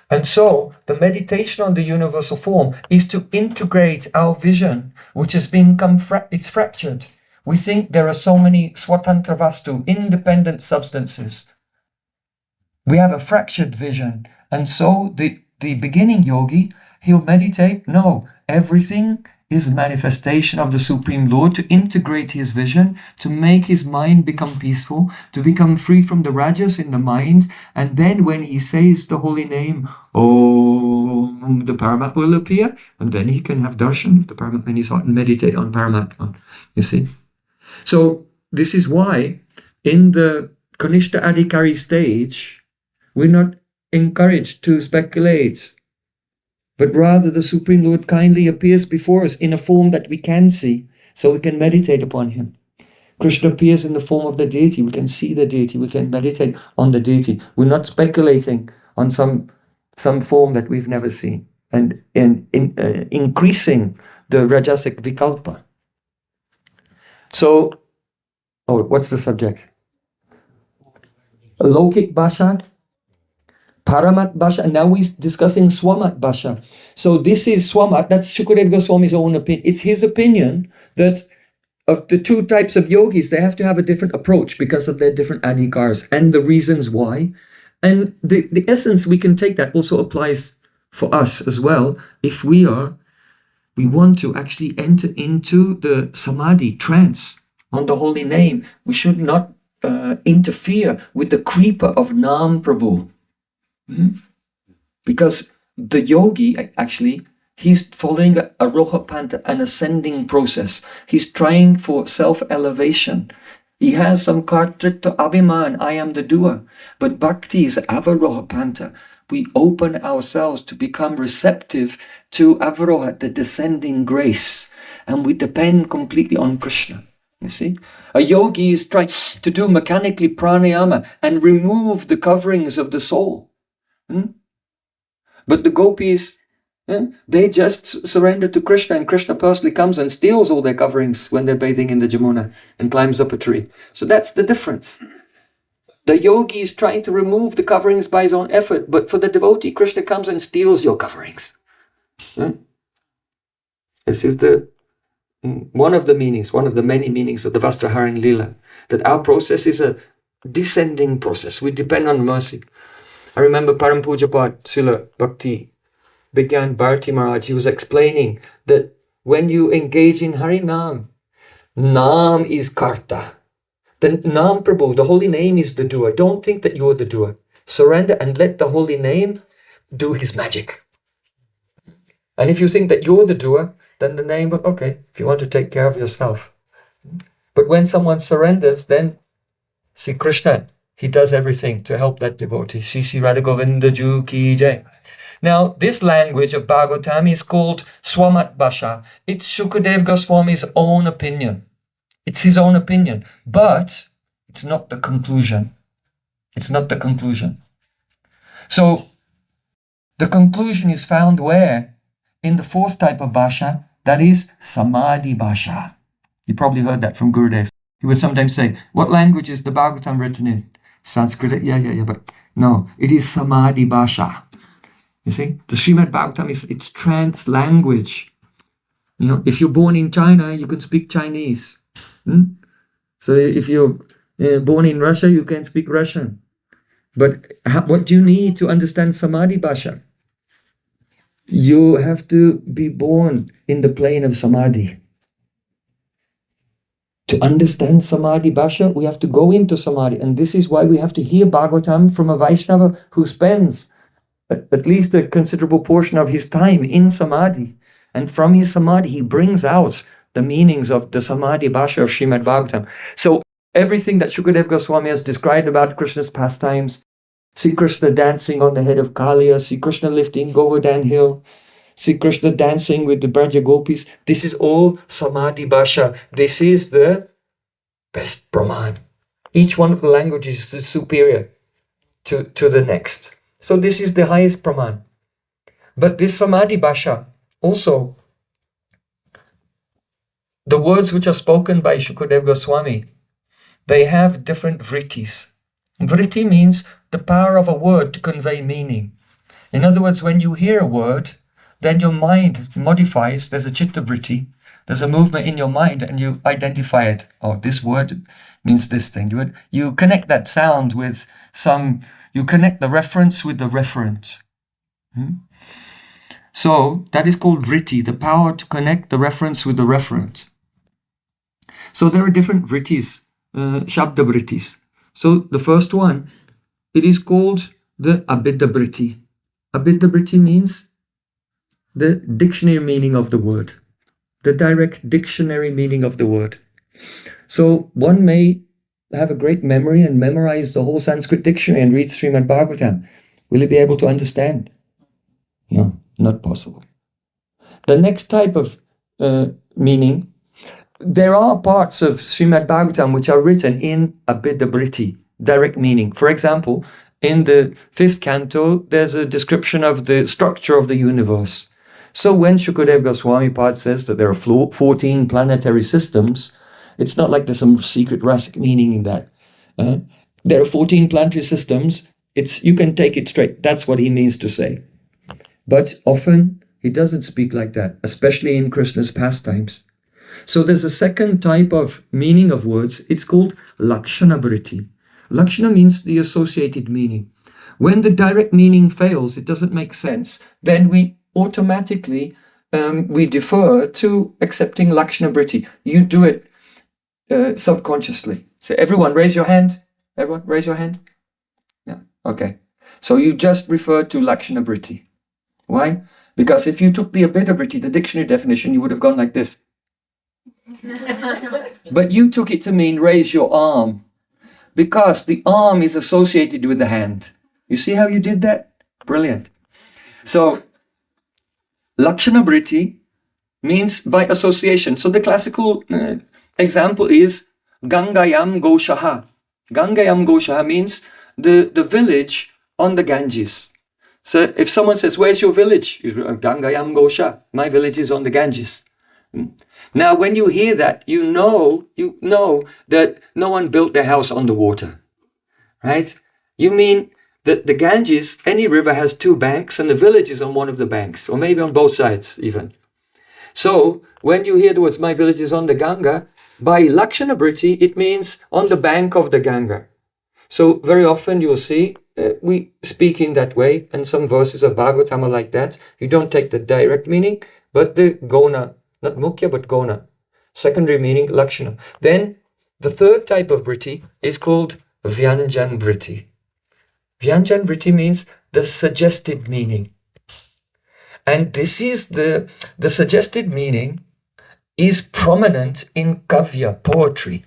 And so the meditation on the universal form is to integrate our vision, which has become it's fractured. We think there are so many swatantra vastu, independent substances. We have a fractured vision. And so the beginning yogi, he'll meditate. No, everything is a manifestation of the Supreme Lord, to integrate his vision, to make his mind become peaceful, to become free from the rajas in the mind. And then when he says the holy name, Om, the Paramatma will appear, and then he can have darshan of the Paramatma in his heart and meditate on Paramatma. You see? So this is why in the Kanishta Adhikari stage, we're not encouraged to speculate, but rather the Supreme Lord kindly appears before us in a form that we can see, so we can meditate upon him. Krishna appears in the form of the deity. We can see the deity. We can meditate on the deity. We're not speculating on some form that we've never seen, and increasing the rajasic vikalpa. So, what's the subject? Lokik Bhasha, Paramat Bhasha, and now we're discussing Swamat Bhasha. So this is Swamat, that's Shukadeva Goswami's own opinion. It's his opinion that of the two types of yogis, they have to have a different approach because of their different adhikars and the reasons why. And the essence, we can take that also applies for us as well. If we want to actually enter into the samadhi, trance, on the holy name, we should not interfere with the creeper of Nam Prabhu. Because the yogi, actually, he's following a rohapanta, an ascending process. He's trying for self-elevation. He has some kartrita abhiman, I am the doer. But bhakti is avarohapanta. We open ourselves to become receptive to avaroha, the descending grace. And we depend completely on Krishna. You see? A yogi is trying to do mechanically pranayama and remove the coverings of the soul. But the gopis, they just surrender to Krishna, and Krishna personally comes and steals all their coverings when they're bathing in the Jamuna and climbs up a tree. So that's the difference. The yogi is trying to remove the coverings by his own effort, but for the devotee, Krishna comes and steals your coverings. This is one of the meanings, one of the many meanings of the Vastraharan Lila, that our process is a descending process. We depend on mercy. I remember Param Pujapad Srila Bhakti Vigyan Bharati Maharaj, he was explaining that when you engage in Harinam, Nam is Karta. The Nam Prabhu, the holy name is the doer. Don't think that you're the doer. Surrender and let the holy name do his magic. And if you think that you're the doer, then the name, okay, if you want to take care of yourself. But when someone surrenders, then see Krishna, he does everything to help that devotee. Sisi Radha Govinda Ju Ki Jai. Now, this language of Bhagavatam is called Swamat Bhasha. It's Shukadeva Goswami's own opinion. It's his own opinion. But it's not the conclusion. It's not the conclusion. So, the conclusion is found where? In the fourth type of Bhasha, that is Samadhi Bhasha. You probably heard that from Gurudev. He would sometimes say, what language is the Bhagavatam written in? Sanskrit, yeah, but no, it is Samadhi Bhasha. You see, the Srimad Bhagavatam it's trance language. You know, if you're born in China, you can speak Chinese. So if you're born in Russia, you can speak Russian. But what do you need to understand Samadhi Bhasha? You have to be born in the plane of Samadhi. To understand Samadhi Bhasha, we have to go into Samadhi. And this is why we have to hear Bhagavatam from a Vaishnava who spends at least a considerable portion of his time in Samadhi. And from his Samadhi, he brings out the meanings of the Samadhi Bhasha of Srimad Bhagavatam. So everything that Shukadeva Goswami has described about Krishna's pastimes, see Krishna dancing on the head of Kaliya, see Krishna lifting Govardhan hill, See Krishna dancing with the Braja Gopis. This is all Samadhi Bhasha. This is the best Brahman. Each one of the languages is superior to the next. So this is the highest Brahman. But this Samadhi Bhasha, also, the words which are spoken by Shukadeva Goswami, they have different vrittis. Vritti means the power of a word to convey meaning. In other words, when you hear a word, then your mind modifies. There's a chitta vritti. There's a movement in your mind and you identify it. Oh, this word means this thing. You connect that sound with you connect the reference with the referent. So that is called vritti, the power to connect the reference with the referent. So there are different vrittis, shabda vrittis. So the first one, it is called the bheda-abheda-tattva. Abheda-abheda-tattva means the dictionary meaning of the word, the direct dictionary meaning of the word. So one may have a great memory and memorize the whole Sanskrit dictionary and read Srimad Bhagavatam. Will he be able to understand? No, not possible. The next type of meaning, there are parts of Srimad Bhagavatam which are written in abheda-abheda-tattva, direct meaning. For example, in the 5th canto, there's a description of the structure of the universe. So when Shukadeva Goswami Pad says that there are 14 planetary systems, it's not like there's some secret rasic meaning in that. There are 14 planetary systems. You can take it straight. That's what he means to say. But often he doesn't speak like that, especially in Krishna's pastimes. So there's a second type of meaning of words. It's called lakshana vritti. Lakshana means the associated meaning. When the direct meaning fails, it doesn't make sense, then we automatically we defer to accepting lakshana vritti. You do it subconsciously. So everyone raise your hand. Everyone raise your hand. Yeah, okay. So you just refer to lakshana vritti. Why? Because if you took the abheda-vritti, the dictionary definition, you would have gone like this. But you took it to mean raise your arm, because the arm is associated with the hand. You see how you did that? Brilliant. So lakshana vritti means by association. So the classical example is Gangayam Goshaha. Gangayam Goshaha means the village on the Ganges. So if someone says, where's your village? Gangayam Gosha. My village is on the Ganges. Now, when you hear that, you know that no one built their house on the water, right? You mean that the Ganges, any river has 2 banks and the village is on one of the banks, or maybe on both sides even. So when you hear the words, my village is on the Ganga, by Lakshana vritti, it means on the bank of the Ganga. So very often you'll see we speak in that way, and some verses of Bhagavatam are like that. You don't take the direct meaning, but the gona, not mukhya, but gona. Secondary meaning, lakshana. Then the third type of vritti is called vyanjan vritti. Vyanjan vritti means the suggested meaning. And this is the suggested meaning is prominent in kavya, poetry.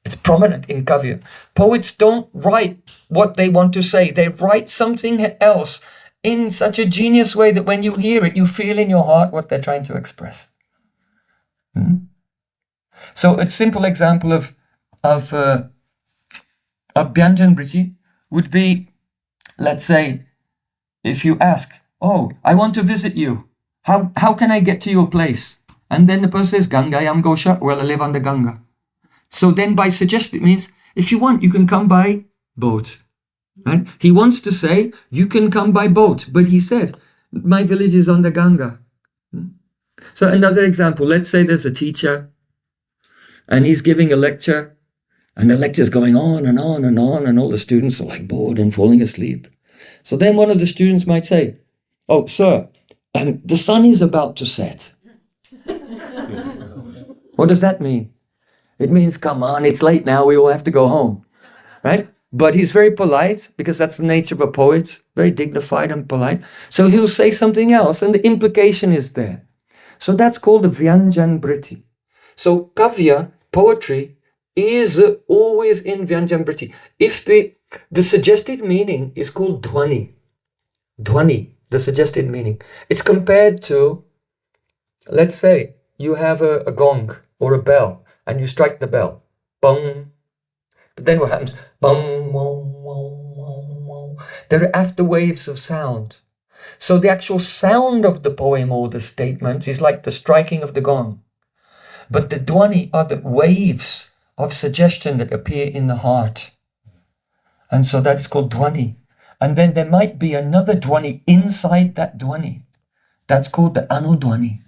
It's prominent in kavya. Poets don't write what they want to say. They write something else in such a genius way that when you hear it, you feel in your heart what they're trying to express. So a simple example of Abhyanjan vritti would be, let's say, if you ask, oh, I want to visit you. How can I get to your place? And then the person says, Gangayam Gosha, well, I live on the Ganga. So then by suggestion, it means, if you want, you can come by boat. Right? He wants to say, you can come by boat. But he said, my village is on the Ganga. So another example, let's say there's a teacher and he's giving a lecture and the lecture is going on and on and on and all the students are like bored and falling asleep. So then one of the students might say, oh, sir, the sun is about to set. What does that mean? It means, come on, it's late now, we all have to go home, right? But he's very polite, because that's the nature of a poet, very dignified and polite. So he'll say something else, and the implication is there. So that's called the Vyanjan vritti. So kavya, poetry, is always in Vyanjan vritti. If the suggested meaning is called dhvani, dhvani, the suggested meaning. It's compared to, let's say, you have a gong or a bell, and you strike the bell. Bong. But then what happens? Bong, wong, wong, wong, wong. There are after waves of sound. So the actual sound of the poem or the statement is like the striking of the gong. But the dhwani are the waves of suggestion that appear in the heart. And so that is called dhwani. And then there might be another dhwani inside that dhwani. That's called the anudhwani.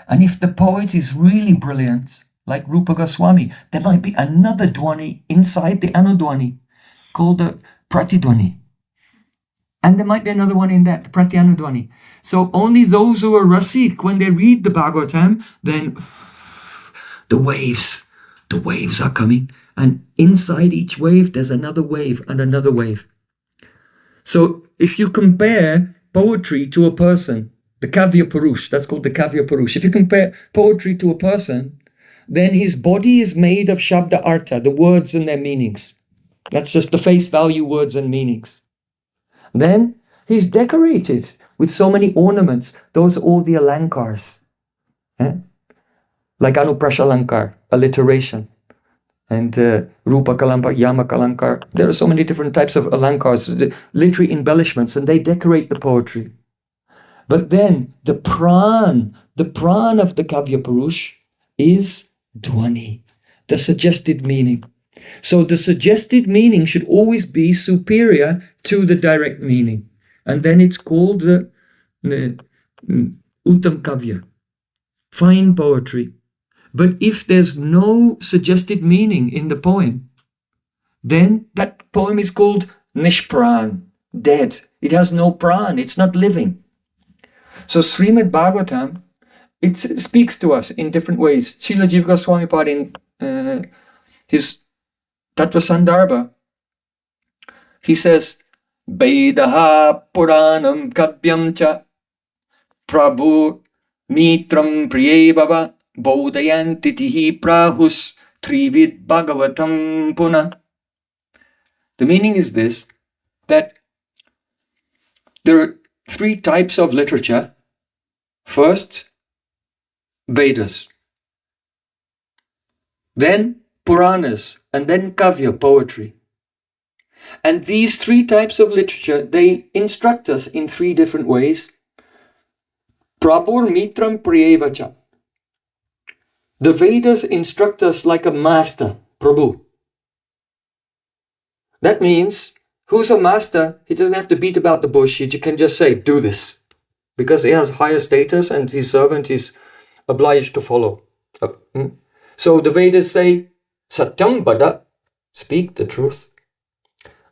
And if the poet is really brilliant, like Rupa Goswami, there might be another dhwani inside the anudhwani called the pratidhwani. And there might be another one in that, the pratyanudhwani. So only those who are rasik, when they read the Bhagavatam, then the waves are coming. And inside each wave, there's another wave and another wave. So if you compare poetry to a person, the Kavya Purush, that's called the Kavya Purush. If you compare poetry to a person, then his body is made of Shabda Artha, the words and their meanings. That's just the face value words and meanings. Then he's decorated with so many ornaments. Those are all the alankars. Like Anuprashalankar, alliteration. And Rupa Kalankar, Yama Kalankar. There are so many different types of alankars, literary embellishments, and they decorate the poetry. But then the pran of the Kavya Purush is dhwani, the suggested meaning. So the suggested meaning should always be superior to the direct meaning. And then it's called the Uttam Kavya, fine poetry. But if there's no suggested meaning in the poem, then that poem is called Nishpran, dead. It has no pran, it's not living. So Srimad Bhagavatam, it speaks to us in different ways. Srila Jiva Goswami Pad in his Tattva Sandarbha, he says, Bedaha Puranam Kavyam Cha Prabhu Mitram Priyebhava Bodhayanti Tihi Prahus Trivid Bhagavatam Puna. The meaning is this, that there are three types of literature. First, Vedas. Then Puranas, and then Kavya, poetry. And these three types of literature, they instruct us in three different ways. Prabhur Mitram Priyevacha. The Vedas instruct us like a master, Prabhu. That means, who's a master, he doesn't have to beat about the bush, he can just say, do this. Because he has higher status and his servant is obliged to follow. So the Vedas say, Satyam Bada, speak the truth.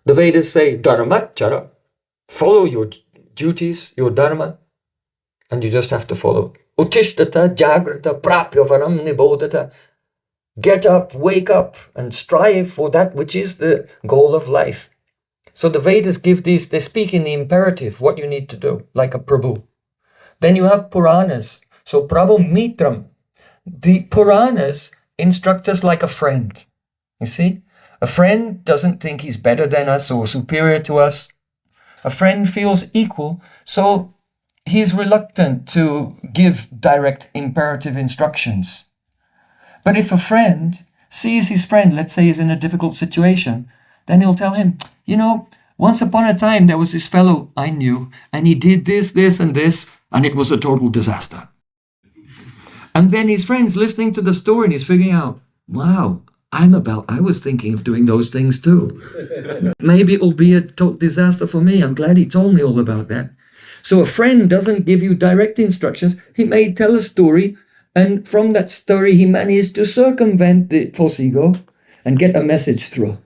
The Vedas say, Dharmachara, follow your duties, your dharma, and you just have to follow. Utishtata, Jagrata, Prapyavanam Nibodhata. Get up, wake up, and strive for that which is the goal of life. So the Vedas give these, they speak in the imperative, what you need to do, like a Prabhu. Then you have Puranas. So Prabhu Mitram. The Puranas instruct us like a friend. You see? A friend doesn't think he's better than us or superior to us. A friend feels equal, so he's reluctant to give direct imperative instructions. But if a friend sees his friend, let's say he's in a difficult situation, then he'll tell him, you know, once upon a time there was this fellow I knew, and he did this, this, and this, and it was a total disaster. And then his friend's listening to the story and he's figuring out, wow, I was thinking of doing those things too. Maybe it will be a total disaster for me. I'm glad he told me all about that. So a friend doesn't give you direct instructions. He may tell a story, and from that story he managed to circumvent the false ego and get a message through.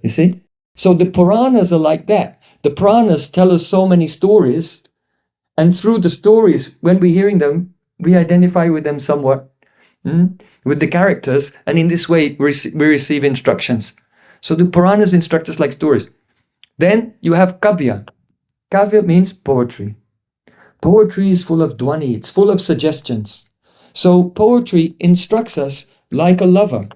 You see? So the Puranas are like that. The Puranas tell us so many stories, and through the stories, when we're hearing them, we identify with them somewhat. With the characters, and in this way we receive instructions. So the Puranas instruct us like stories. Then you have Kavya. Kavya means poetry. Poetry is full of dhwani, it's full of suggestions. So poetry instructs us like a lover,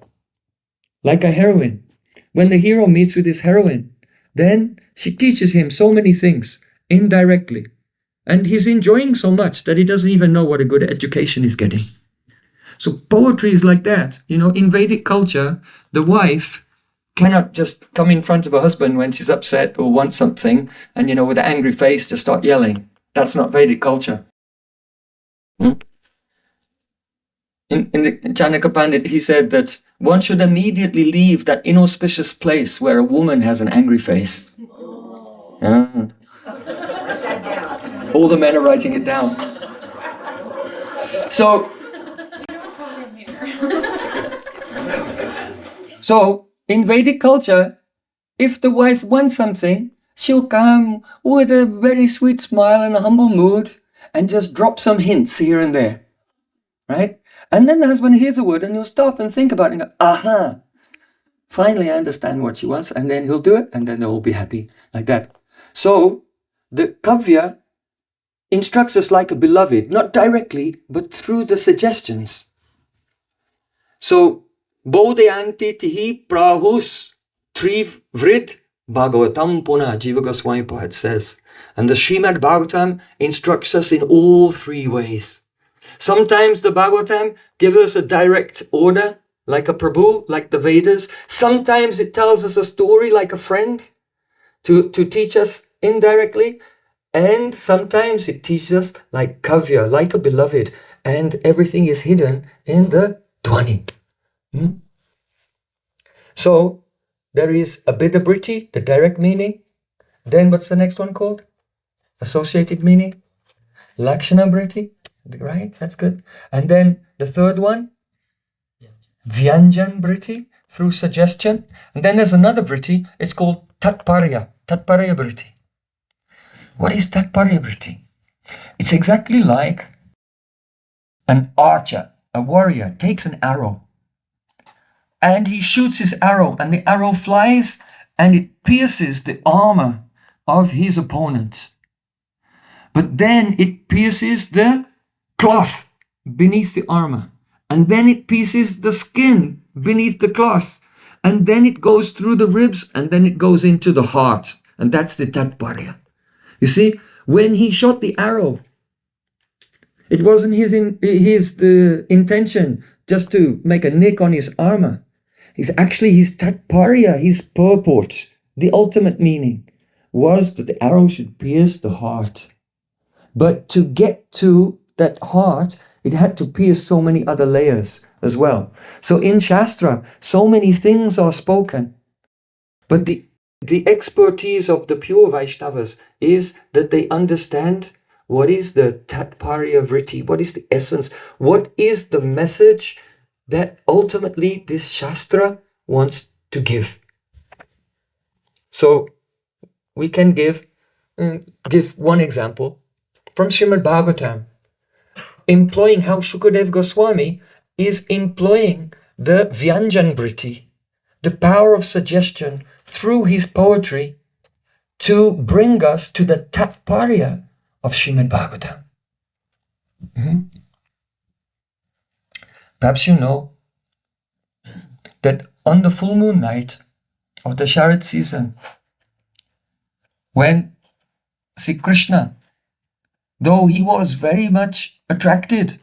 like a heroine. When the hero meets with his heroine, then she teaches him so many things indirectly. And he's enjoying so much that he doesn't even know what a good education he's getting. So poetry is like that. In Vedic culture, the wife cannot just come in front of her husband when she's upset or wants something and, with an angry face to start yelling. That's not Vedic culture. In the Chanakya Pandit, he said that one should immediately leave that inauspicious place where a woman has an angry face. Ah. All the men are writing it down. So in Vedic culture, if the wife wants something, she'll come with a very sweet smile and a humble mood and just drop some hints here and there, right? And then the husband hears a word and he'll stop and think about it and go, aha, finally I understand what she wants, and then he'll do it and then they'll all be happy, like that. So the Kavya instructs us like a beloved, not directly, but through the suggestions. So, Bodhayanti tihi prahus triv vrid bhagavatam puna, Jiva Goswami Poet says. And the Srimad Bhagavatam instructs us in all three ways. Sometimes the Bhagavatam gives us a direct order, like a Prabhu, like the Vedas. Sometimes it tells us a story like a friend to teach us indirectly. And sometimes it teaches us like Kavya, like a beloved. And everything is hidden in the Dhwani. So there is abheda-abheda, the direct meaning. Then what's the next one called? Associated meaning. Lakshana-abheda, right? That's good. And then the third one, Vyanjan-abheda, through suggestion. And then there's another vritti, it's called Tatparya-abheda. What is Tatparya-abheda? It's exactly like an archer, a warrior, takes an arrow and he shoots his arrow and the arrow flies and it pierces the armor of his opponent. But then it pierces the cloth beneath the armor, and then it pierces the skin beneath the cloth, and then it goes through the ribs, and then it goes into the heart, and that's the Tatparya. You see, when he shot the arrow, it wasn't his intention just to make a nick on his armor. It's actually his Tatparya, his purport, the ultimate meaning was that the arrow should pierce the heart. But to get to that heart, it had to pierce so many other layers as well. So in Shastra, so many things are spoken. But the expertise of the pure Vaishnavas is that they understand what is the Tatparya vritti, what is the essence, what is the message that ultimately this Shastra wants to give. So we can give one example from Srimad Bhagavatam, employing how Shukadev Goswami is employing the Vyanjan vritti, the power of suggestion through his poetry to bring us to the Tatparya of Srimad Bhagavatam. Perhaps you know that on the full moon night of the Sharad season, when Sri Krishna, though he was very much attracted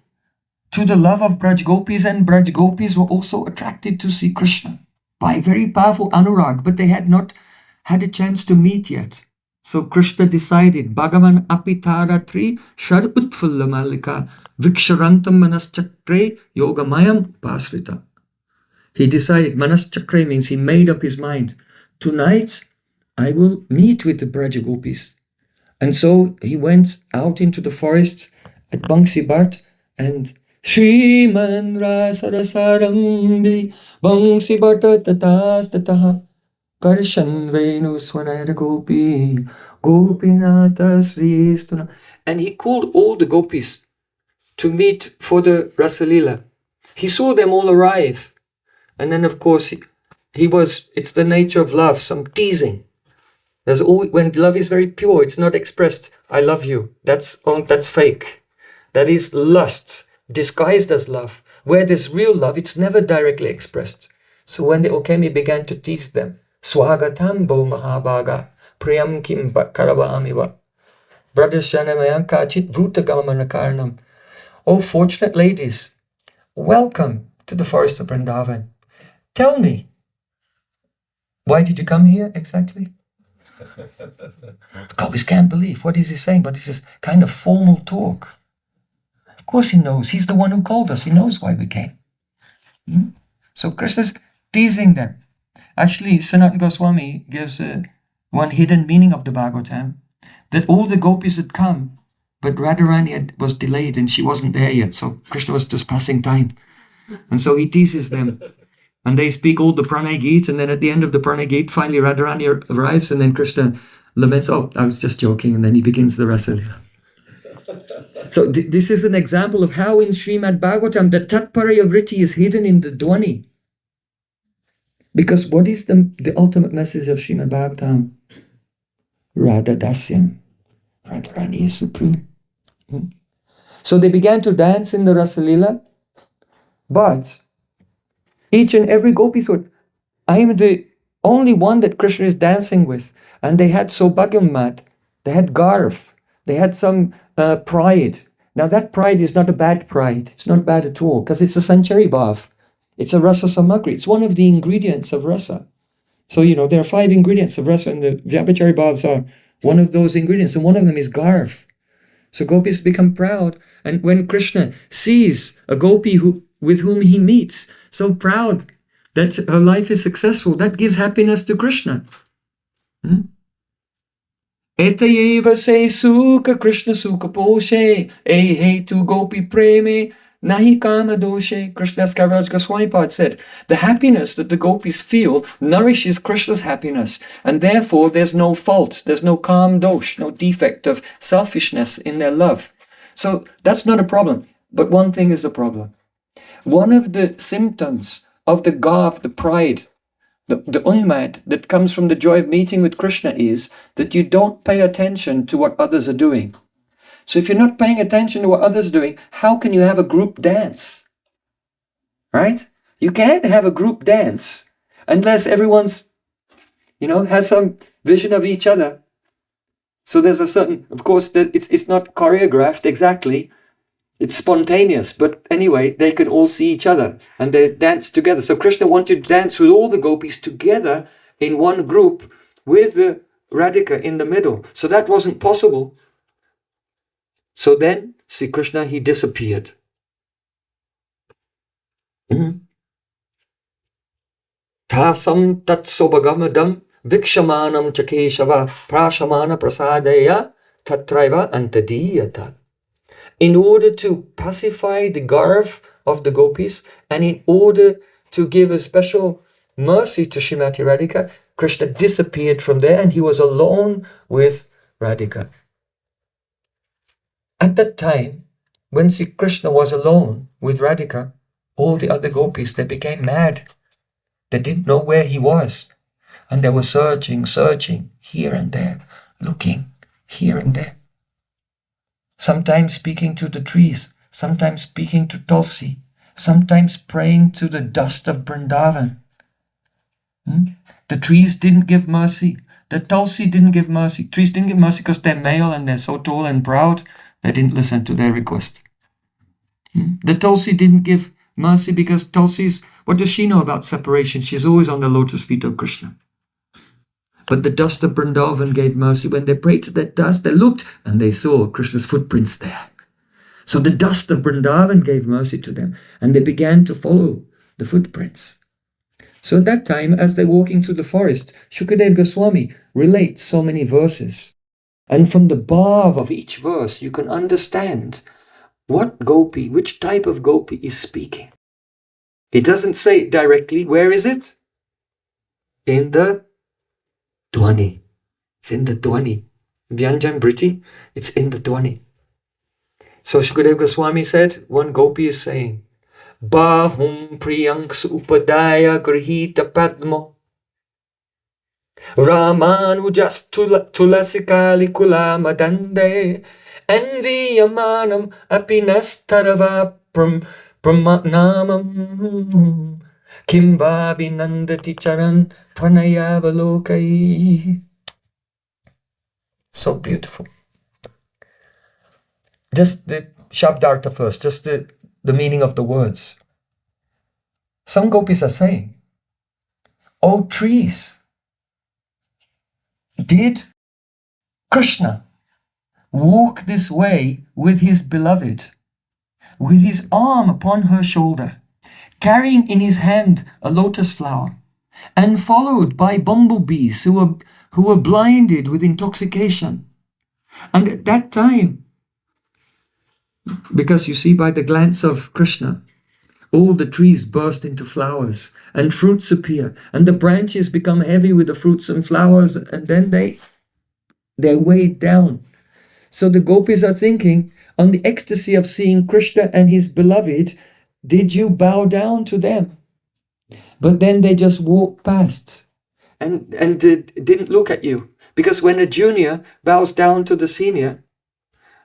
to the love of Braj Gopis, and Braj Gopis were also attracted to Sri Krishna by very powerful anurag, but they had not had a chance to meet yet. So Krishna decided, Bhagavan apitaratri shad utfulla malika viksharantam manaschakre yogamayam pasrita. He decided, manaschakre means he made up his mind, tonight I will meet with the Braj Gopis. And so he went out into the forest at Bangsi Bhat and Shriman Rasarasarambi Bangsi Bhata Tatas Tataha Karshan Venu Swanayra Gopi Gopinata Sri Stuna. And he called all the gopis to meet for the Rasalila. He saw them all arrive. And then of course it's the nature of love, some teasing. There's always, when love is very pure, it's not expressed, I love you. That's fake. That is lust, disguised as love. Where there's real love, it's never directly expressed. So when the Okemi began to tease them, Swagatam bo mahabhaga, priyam kim karava amiva. Bradashanamayan kachit bhutagamana karanam. Oh, fortunate ladies, welcome to the forest of Vrindavan. Tell me, why did you come here exactly? The gopis can't believe. What is he saying? But this is kind of formal talk. Of course he knows. He's the one who called us. He knows why we came. So Krishna's teasing them. Actually, Sanatana Goswami gives one hidden meaning of the Bhagavatam, that all the gopis had come, but Radharani was delayed and she wasn't there yet. So Krishna was just passing time. And so he teases them. And they speak all the Pranay Geet, and then at the end of the Pranay Geet, finally Radharani arrives, and then Krishna laments, oh, I was just joking, and then he begins the Rasa Leela. So this is an example of how in Srimad Bhagavatam the Tatparya Vritti is hidden in the Dwani. Because what is the ultimate message of Srimad Bhagavatam? Radha Dasyam. Radharani is supreme. So they began to dance in the Rasa Leela, but each and every gopi thought, I am the only one that Krishna is dancing with. And they had Sobhagyamat, they had Garv, they had some pride. Now that pride is not a bad pride. It's not bad at all, because it's a Sanchari Bhav. It's a Rasa Samagri. It's one of the ingredients of Rasa. So, there are 5 ingredients of Rasa, and the Vyabhachari Bhavs are one of those ingredients, and one of them is Garv. So gopis become proud. And when Krishna sees a gopi with whom he meets, so proud that her life is successful, that gives happiness to Krishna. Etayeva se sukha Krishna sukha poshe, he tu gopi preme, nahi kama doshe. Krishnadas Kaviraj Goswami Pad said, the happiness that the gopis feel nourishes Krishna's happiness, and therefore there's no fault, there's no kam dosh, no defect of selfishness in their love. So that's not a problem. But one thing is a problem. One of the symptoms of the gav, the pride, the unmad that comes from the joy of meeting with Krishna is that you don't pay attention to what others are doing. So if you're not paying attention to what others are doing, how can you have a group dance? Right? You can't have a group dance unless everyone's, has some vision of each other. So there's a certain, of course, that it's not choreographed exactly. It's spontaneous, but anyway, they can all see each other and they dance together. So Krishna wanted to dance with all the gopis together in one group with the Radhika in the middle. So that wasn't possible. So then, see Krishna, he disappeared. Tasam tat sobhagamadam vikshamanam chakeshava prashamana prasadaya tatraiva antadiyata. In order to pacify the garv of the gopis, and in order to give a special mercy to Srimati Radhika, Krishna disappeared from there and he was alone with Radhika. At that time, when Sri Krishna was alone with Radhika, all the other gopis, they became mad. They didn't know where he was. And they were searching here and there, looking here and there. Sometimes speaking to the trees, sometimes speaking to Tulsi, sometimes praying to the dust of Vrindavan. The trees didn't give mercy. The Tulsi didn't give mercy. Trees didn't give mercy because they're male and they're so tall and proud. They didn't listen to their request. The Tulsi didn't give mercy because Tulsi's, what does she know about separation? She's always on the lotus feet of Krishna. But the dust of Vrindavan gave mercy. When they prayed to that dust, they looked and they saw Krishna's footprints there. So the dust of Vrindavan gave mercy to them, and they began to follow the footprints. So at that time, as they're walking through the forest, Shukadeva Goswami relates so many verses. And from the bhav of each verse, you can understand what gopi, which type of gopi is speaking. It doesn't say directly, where is it? In the Dwani. It's in the Dwani. Vyanjan Briti, it's in the Dwani. So Shukadeva Goswami said, one gopi is saying, Bahum priyanks upadaya grihita padmo Ramanujas tulasikali kula madande Enviyamanam apinastarava pramanamam Kimva binandati charan pranayavalokai. So beautiful. just the Shabdartha first, just the meaning of the words. Some gopis are saying, "Oh trees, did Krishna walk this way with his beloved, with his arm upon her shoulder, carrying in his hand a lotus flower, and followed by bumblebees who were blinded with intoxication? And at that time," because you see by the glance of Krishna, all the trees burst into flowers and fruits appear, and the branches become heavy with the fruits and flowers, and then they're weighed down. So the gopis are thinking, on the ecstasy of seeing Krishna and his beloved, did you bow down to them? But then they just walked past and didn't look at you. Because when a junior bows down to the senior,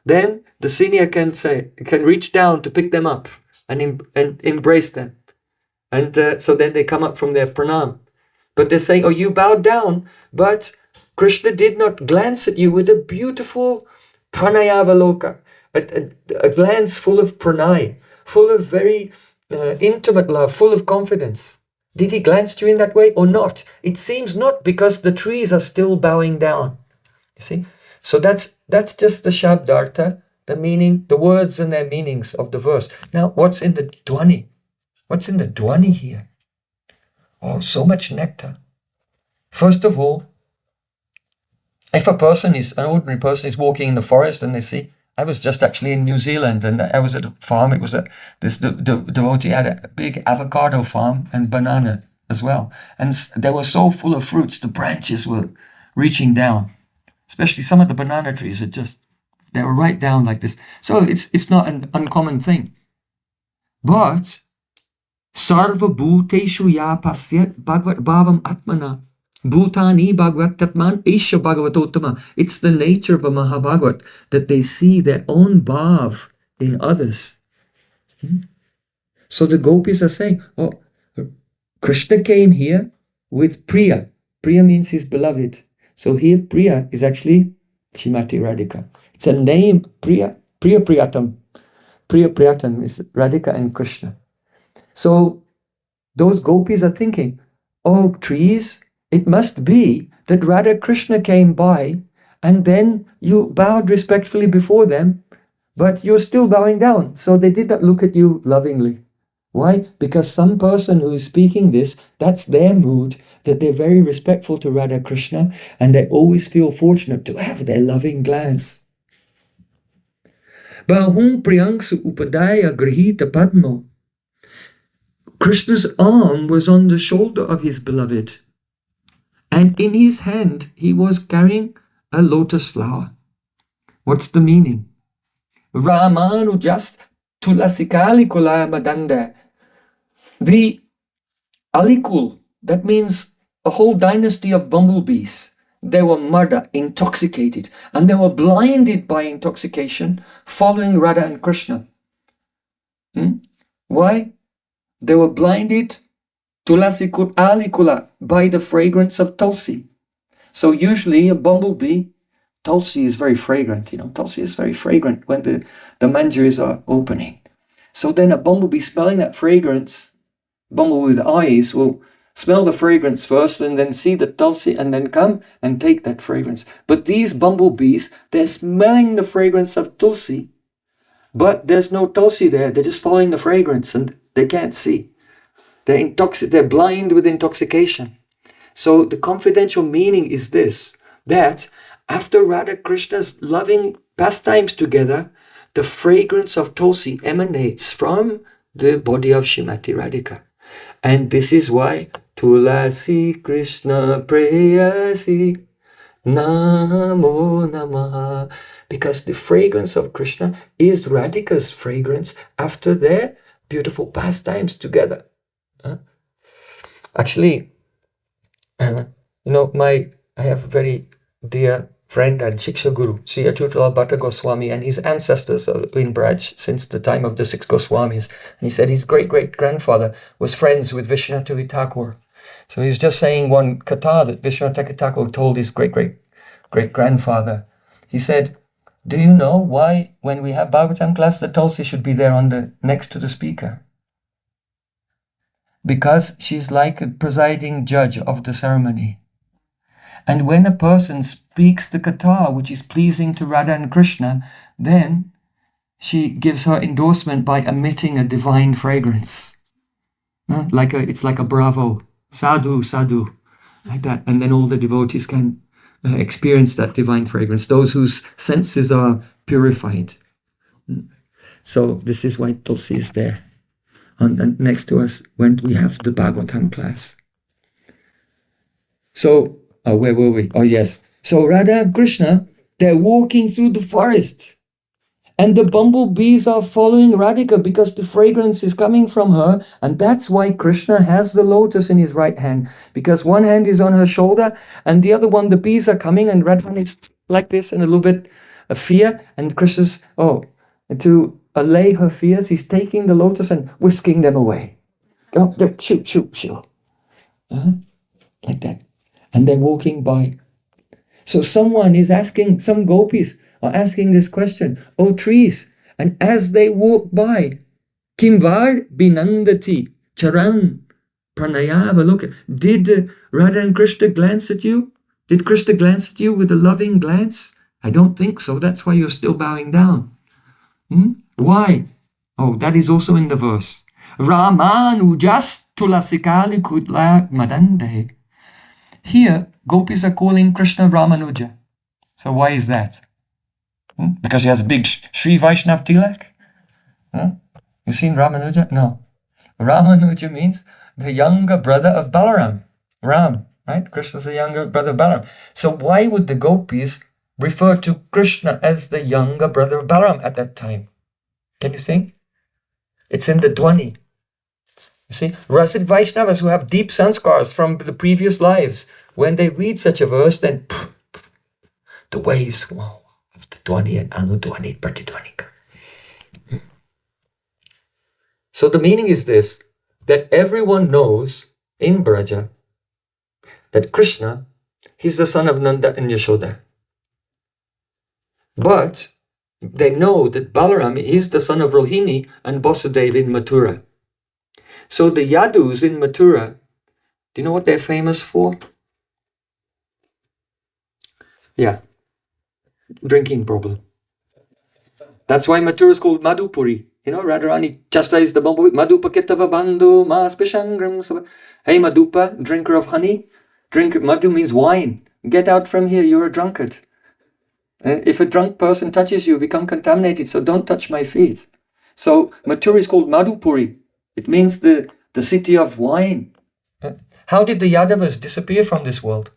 then the senior can reach down to pick them up and embrace them. And so then they come up from their pranam. But they're saying, "Oh, you bowed down, but Krishna did not glance at you with a beautiful pranayavaloka, a glance full of pranay, full of very intimate love, full of confidence. Did he glance to you in that way or not? It seems not, because the trees are still bowing down." You see? So that's just the Shabdartha, the meaning, the words and their meanings of the verse. Now, what's in the Dwani? What's in the Dwani here? Oh, so much nectar. First of all, if an ordinary person is walking in the forest and they see, I was just actually in New Zealand and I was at a farm. It was this devotee had a big avocado farm and banana as well. And they were so full of fruits, the branches were reaching down. Especially some of the banana trees they were right down like this. So it's not an uncommon thing. But Sarva bhuteshu ya pasyat bhagavad bhavam atmana bhutani bhagavad tatman esha bhagavatottama. It's the nature of a Mahabhagavat that they see their own bhav in others. So the gopis are saying, "Oh, Krishna came here with Priya. Priya means his beloved. So here Priya is actually Shrimati Radhika. It's a name, Priya Priyatam. Priya Priyatam is Radhika and Krishna. So those gopis are thinking, "Oh trees, it must be that Radha Krishna came by and then you bowed respectfully before them, but you're still bowing down. So they did not look at you lovingly." Why? Because some person who is speaking this, that's their mood, that they're very respectful to Radha Krishna and they always feel fortunate to have their loving glance. Bahum priyangsu upadaya grihita padmo. Krishna's arm was on the shoulder of his beloved, and in his hand he was carrying a lotus flower. What's the meaning? Ramanujas tulasikali kula madanda. The Alikul, that means a whole dynasty of bumblebees. They were murdered, intoxicated, and they were blinded by intoxication following Radha and Krishna. Why? They were blinded tulasikut alikula by the fragrance of tulsi. So usually a bumblebee, tulsi is very fragrant, tulsi is very fragrant when the manjaris are opening. So then a bumblebee smelling that fragrance, bumblebee with eyes will smell the fragrance first and then see the tulsi and then come and take that fragrance. But these bumblebees, they're smelling the fragrance of tulsi, but there's no tulsi there. They're just following the fragrance and they can't see. They're blind with intoxication. So the confidential meaning is this, that after Radha Krishna's loving pastimes together, the fragrance of tulsi emanates from the body of Shrimati Radhika. And this is why Tulasi Krishna Preyasi Namo Namaha, because the fragrance of Krishna is Radhika's fragrance after their beautiful pastimes together. Actually, I have a very dear friend and Shiksha Guru, Sri Achyutal Bhatta Goswami, and his ancestors are in Braj since the time of the 6 Goswamis. And he said his great-great-grandfather was friends with Vishwanath Thakur. So he's just saying one katha that Vishwanath Thakur told his great-great-great-grandfather. He said, Do you know why when we have Bhagavatam class, the Tulsi should be there on the next to the speaker? Because she's like a presiding judge of the ceremony. And when a person speaks the katha, which is pleasing to Radha and Krishna, then she gives her endorsement by emitting a divine fragrance. It's like a bravo, sadhu, sadhu, like that. And then all the devotees can experience that divine fragrance, those whose senses are purified. So this is why Tulsi is there and next to us when we have the Bhagavatam class. So, where were we? Oh yes. So Radha and Krishna, they're walking through the forest. And the bumblebees are following Radhika because the fragrance is coming from her. And that's why Krishna has the lotus in his right hand. Because one hand is on her shoulder and the other one, the bees are coming and Radha is like this and a little bit of fear. And Krishna's, to allay her fears, he's taking the lotus and whisking them away. Oh, shoo, shoo, shoo. Like that. And they're walking by. So someone is asking, some gopis are asking this question, oh trees, and as they walk by, Kimvar binandati charan pranayava. Look, did Radha and Krishna glance at you? Did Krishna glance at you with a loving glance? I don't think so. That's why you're still bowing down. Why? Oh, that is also in the verse. Ramanujas tulasikali kudla madande. Here, gopis are calling Krishna Ramanuja. So why is that? Because he has a big Sri Vaishnav tilak? You seen Ramanuja? No. Ramanuja means the younger brother of Balaram. Ram, right? Krishna's the younger brother of Balaram. So why would the gopis refer to Krishna as the younger brother of Balaram at that time? Can you think? It's in the Dwani. You see, Rasid Vaishnavas who have deep sanskars from the previous lives, when they read such a verse, then the waves of the Dwani and Anudwani, Pratidwanika. So the meaning is this, that everyone knows in Braja that Krishna, he's the son of Nanda and Yashoda. But they know that Balaram is the son of Rohini and Vasudeva in Mathura. So the Yadus in Mathura, do you know what they're famous for? Yeah, drinking problem. That's why Mathura is called Madhupuri. You know, Radharani chastised the bumblebee. Madhupakitava bandhu mas pishangram. Hey Madhupa, drinker of honey. Madhu means wine. Get out from here, you're a drunkard. If a drunk person touches you, become contaminated, so don't touch my feet. So Mathura is called Madhupuri. It means the city of wine. How did the Yadavas disappear from this world?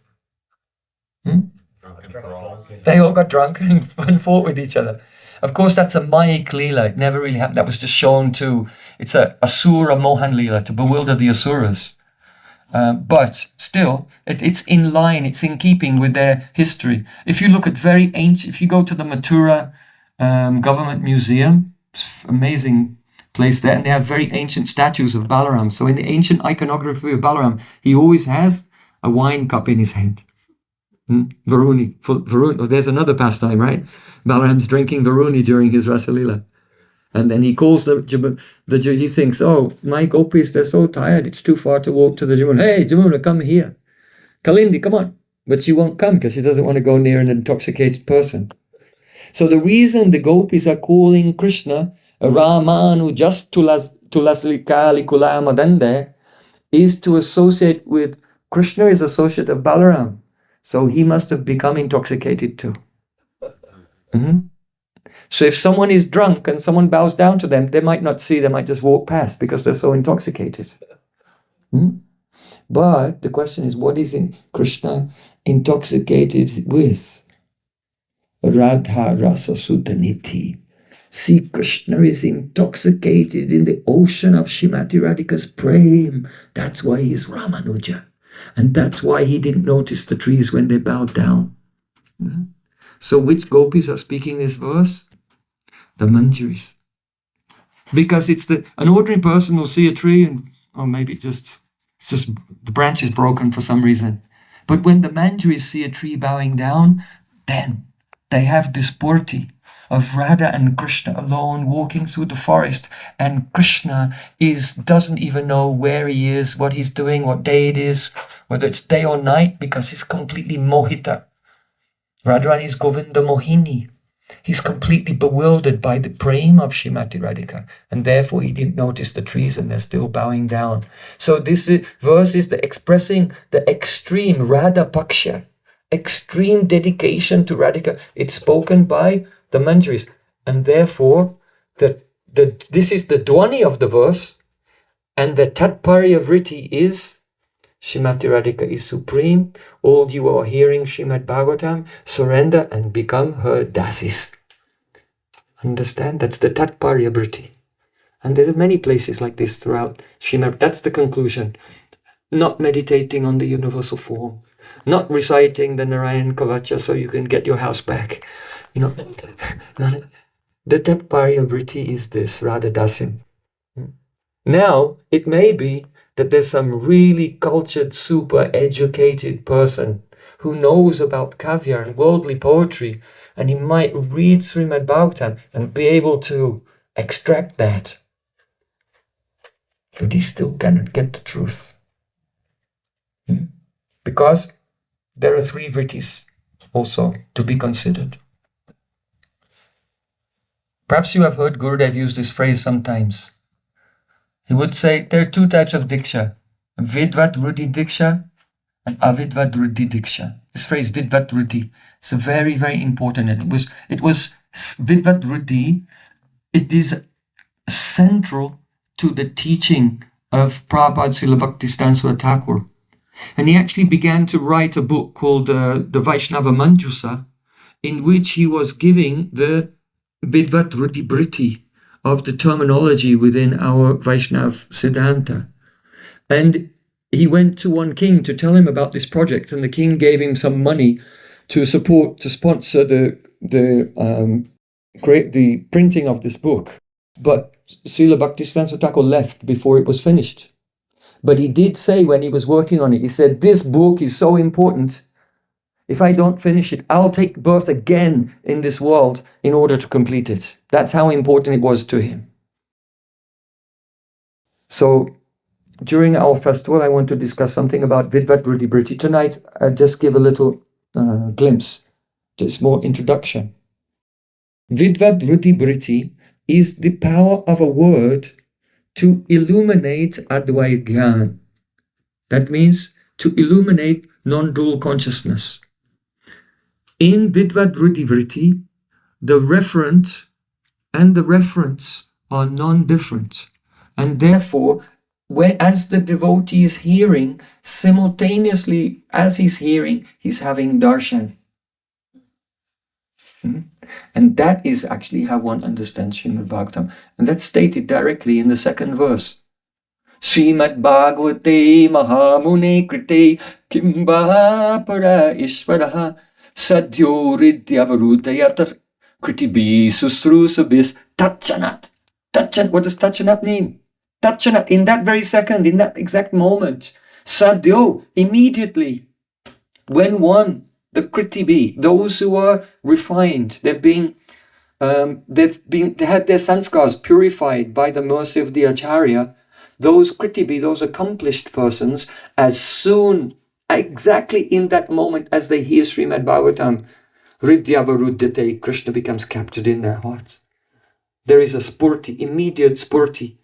They all got drunk and fought with each other. Of course, that's a Mayik Leela. It never really happened. That was just shown it's a Asura Mohan Leela, to bewilder the Asuras. But still, it's in line, it's in keeping with their history. If you look at very ancient, if you go to the Mathura Government Museum, it's an amazing place there, and they have very ancient statues of Balaram. So in the ancient iconography of Balaram, he always has a wine cup in his hand. Varuni. Oh, there's another pastime, right? Balaram's drinking Varuni during his Rasalila. And then he calls he thinks, oh, my gopis, they're so tired, it's too far to walk to the Jamuna. Hey, Jamuna, come here. Kalindi, come on. But she won't come because she doesn't want to go near an intoxicated person. So the reason the gopis are calling Krishna Ramanu just tulaslikali kulamadande is to associate with Krishna is associate of Balaram. So he must have become intoxicated too. So if someone is drunk and someone bows down to them, they might not see, they might just walk past because they're so intoxicated. But the question is, what is Krishna intoxicated with? Radha Rasa Sudaniti. See, Krishna is intoxicated in the ocean of Shrimati Radhika's Prem. That's why he's Ramanuja. And that's why he didn't notice the trees when they bowed down. So which gopis are speaking this verse? The Manjaris. Because an ordinary person will see a tree and, maybe it's just the branch is broken for some reason. But when the Manjaris see a tree bowing down, then they have this purti of Radha and Krishna alone walking through the forest, and Krishna doesn't even know where he is, what he's doing, what day it is, whether it's day or night, because he's completely mohita. Radharani is Govinda Mohini. He's completely bewildered by the prem of Srimati Radhika, and therefore he didn't notice the trees and they're still bowing down. So this verse is expressing the extreme Radha Paksha, extreme dedication to Radhika. It's spoken by the Manjaris, and therefore this is the Dwani of the verse, and the Tatparya Vritti is Srimati Radhika is supreme. All you are hearing Srimad Bhagavatam, surrender and become her dasis. Understand? That's the Tatparya Vritti. And there's many places like this throughout Srimad. That's the conclusion. Not meditating on the universal form. Not reciting the Narayan Kavacha so you can get your house back. You know, the Tatparya Vritti is this, Radha Dasim. Now, it may be that there's some really cultured, super educated person who knows about kavya and worldly poetry, and he might read Srimad Bhagavatam and be able to extract that. But he still cannot get the truth. Because there are 3 vrittis also to be considered. Perhaps you have heard Gurudev use this phrase sometimes. He would say there are 2 types of diksha, Vidvat Ruddhi Diksha and Avidvat Ruddhi Diksha. This phrase Vidvat Ruddhi is very, very important. And it was Vidvat Ruddhi. It is central to the teaching of Prabhupada Srila Bhaktisiddhanta Thakur. And he actually began to write a book called the Vaishnava Manjusa, in which he was giving the Vidvat Ruddhi Vritti of the terminology within our Vaishnav Siddhanta. And he went to one king to tell him about this project, and the king gave him some money to sponsor the printing of this book. But Srila Bhaktisiddhanta Thakur left before it was finished. But he did say when he was working on it, he said, this book is so important. If I don't finish it, I'll take birth again in this world in order to complete it. That's how important it was to him. So during our festival, I want to discuss something about Vidvat Ruddhi Vritti. Tonight, I'll just give a little glimpse, just more introduction. Vidvat Ruddhi Vritti is the power of a word to illuminate Advaya Gyan. That means to illuminate non-dual consciousness. In Vidvat Ruddhi Vritti, the referent and the reference are non-different. And therefore, as the devotee is hearing, simultaneously as he's hearing, he's having darshan. And that is actually how one understands Srimad Bhagavatam. And that's stated directly in the 2nd verse. Srimad Bhagavate Mahamune Krite Kimbaha Para Ishvaraha Sadhyo Ridyavarudayatar Kritibi Susrusabis Tachanat. Tachanat, what does Tachanat mean? Tachanat, in that very second, in that exact moment. Sadhyo, immediately. When one, the Kritibi, those who are refined, they had their sanskars purified by the mercy of the Acharya. Those Kritibi, those accomplished persons, as soon, exactly in that moment as they hear Srimad Bhagavatam, Ridyavaruddhate, Krishna becomes captured in their hearts. There is a spurti, immediate spurti.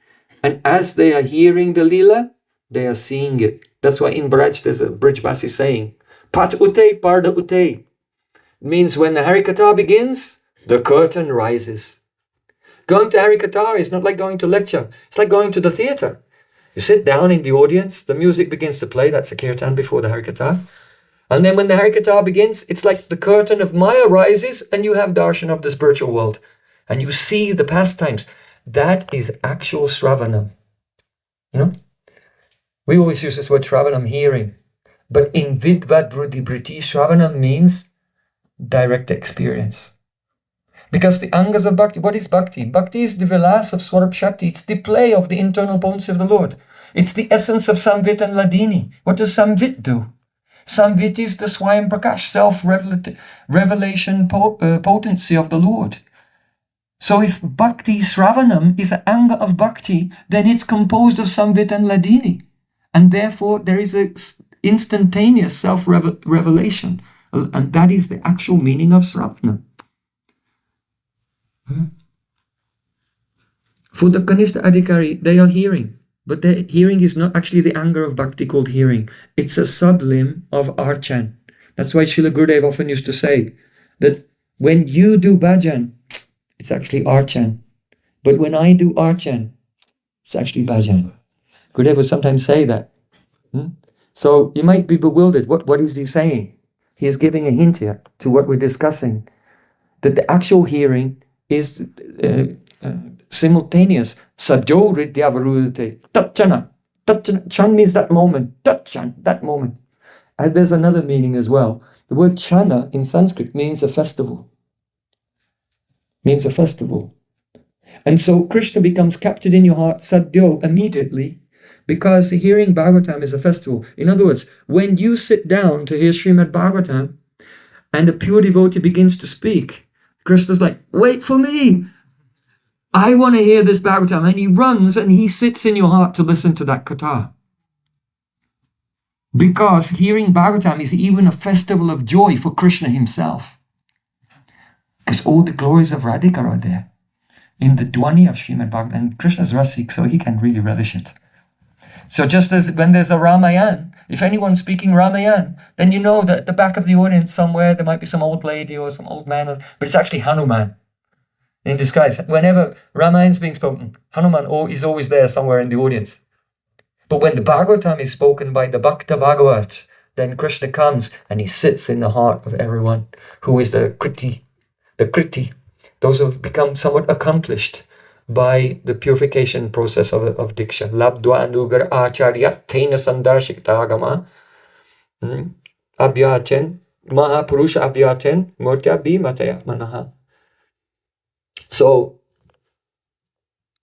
And as they are hearing the lila, they are seeing it. That's why in Braj there's a Brijbasi saying, Pat ute, parda ute. It means when the Harikatha begins, the curtain rises. Going to Harikatha is not like going to lecture. It's like going to the theatre. You sit down in the audience, the music begins to play, that's the kirtan before the Harikatha. And then when the Harikatha begins, it's like the curtain of Maya rises and you have darshan of the spiritual world. And you see the pastimes. That is actual Shravanam. You know? We always use this word Shravanam, hearing. But in Vidvat Ruddhi Vritti, Shravanam means direct experience. Because the angas of bhakti, what is bhakti? Bhakti is the vilas of Swarup Shakti. It's the play of the internal potency of the Lord. It's the essence of Samvit and Ladini. What does Samvit do? Samvit is the Swayam Prakash, self-revelation potency of the Lord. So if Bhakti Sravanam is an anga of Bhakti, then it's composed of Samvit and Ladini. And therefore there is a instantaneous self-revelation. And that is the actual meaning of Sravana. For the Kanishta Adhikari, they are hearing. But their hearing is not actually the anga of Bhakti called hearing. It's a sublimb of Archan. That's why Srila Gurudev often used to say that when you do bhajan, it's actually Archan. But when I do Archan, it's actually bhajan. Gurudev would sometimes say that. So you might be bewildered. What is he saying? He is giving a hint here to what we're discussing. That the actual hearing is simultaneous. Sajo ridyavarudate. Tatchana. Tatchana. Chan means that moment. Tatchan, that moment. And there's another meaning as well. The word chana in Sanskrit means a festival. Means a festival. And so Krishna becomes captured in your heart, sadhyo, immediately, because hearing Bhagavatam is a festival. In other words, when you sit down to hear Srimad Bhagavatam and a pure devotee begins to speak, Krishna's like, wait for me. I want to hear this Bhagavatam. And he runs and he sits in your heart to listen to that katha. Because hearing Bhagavatam is even a festival of joy for Krishna himself. Because all the glories of Radhika are there in the Dwani of Srimad Bhagavatam. And Krishna's Rasik, so he can really relish it. So just as when there's a Ramayan, if anyone's speaking Ramayan, then you know that at the back of the audience somewhere there might be some old lady or some old man, but it's actually Hanuman in disguise. Whenever Ramayan's being spoken, Hanuman is always there somewhere in the audience. But when the Bhagavatam is spoken by the Bhakta Bhagavat, then Krishna comes and he sits in the heart of everyone who is the Kriti, those who have become somewhat accomplished by the purification process of Diksha. Labdwa anugar acharya tena sandarshik tagama abhyachen mahapurusha abhyachen murtya bhimataya manaha. So,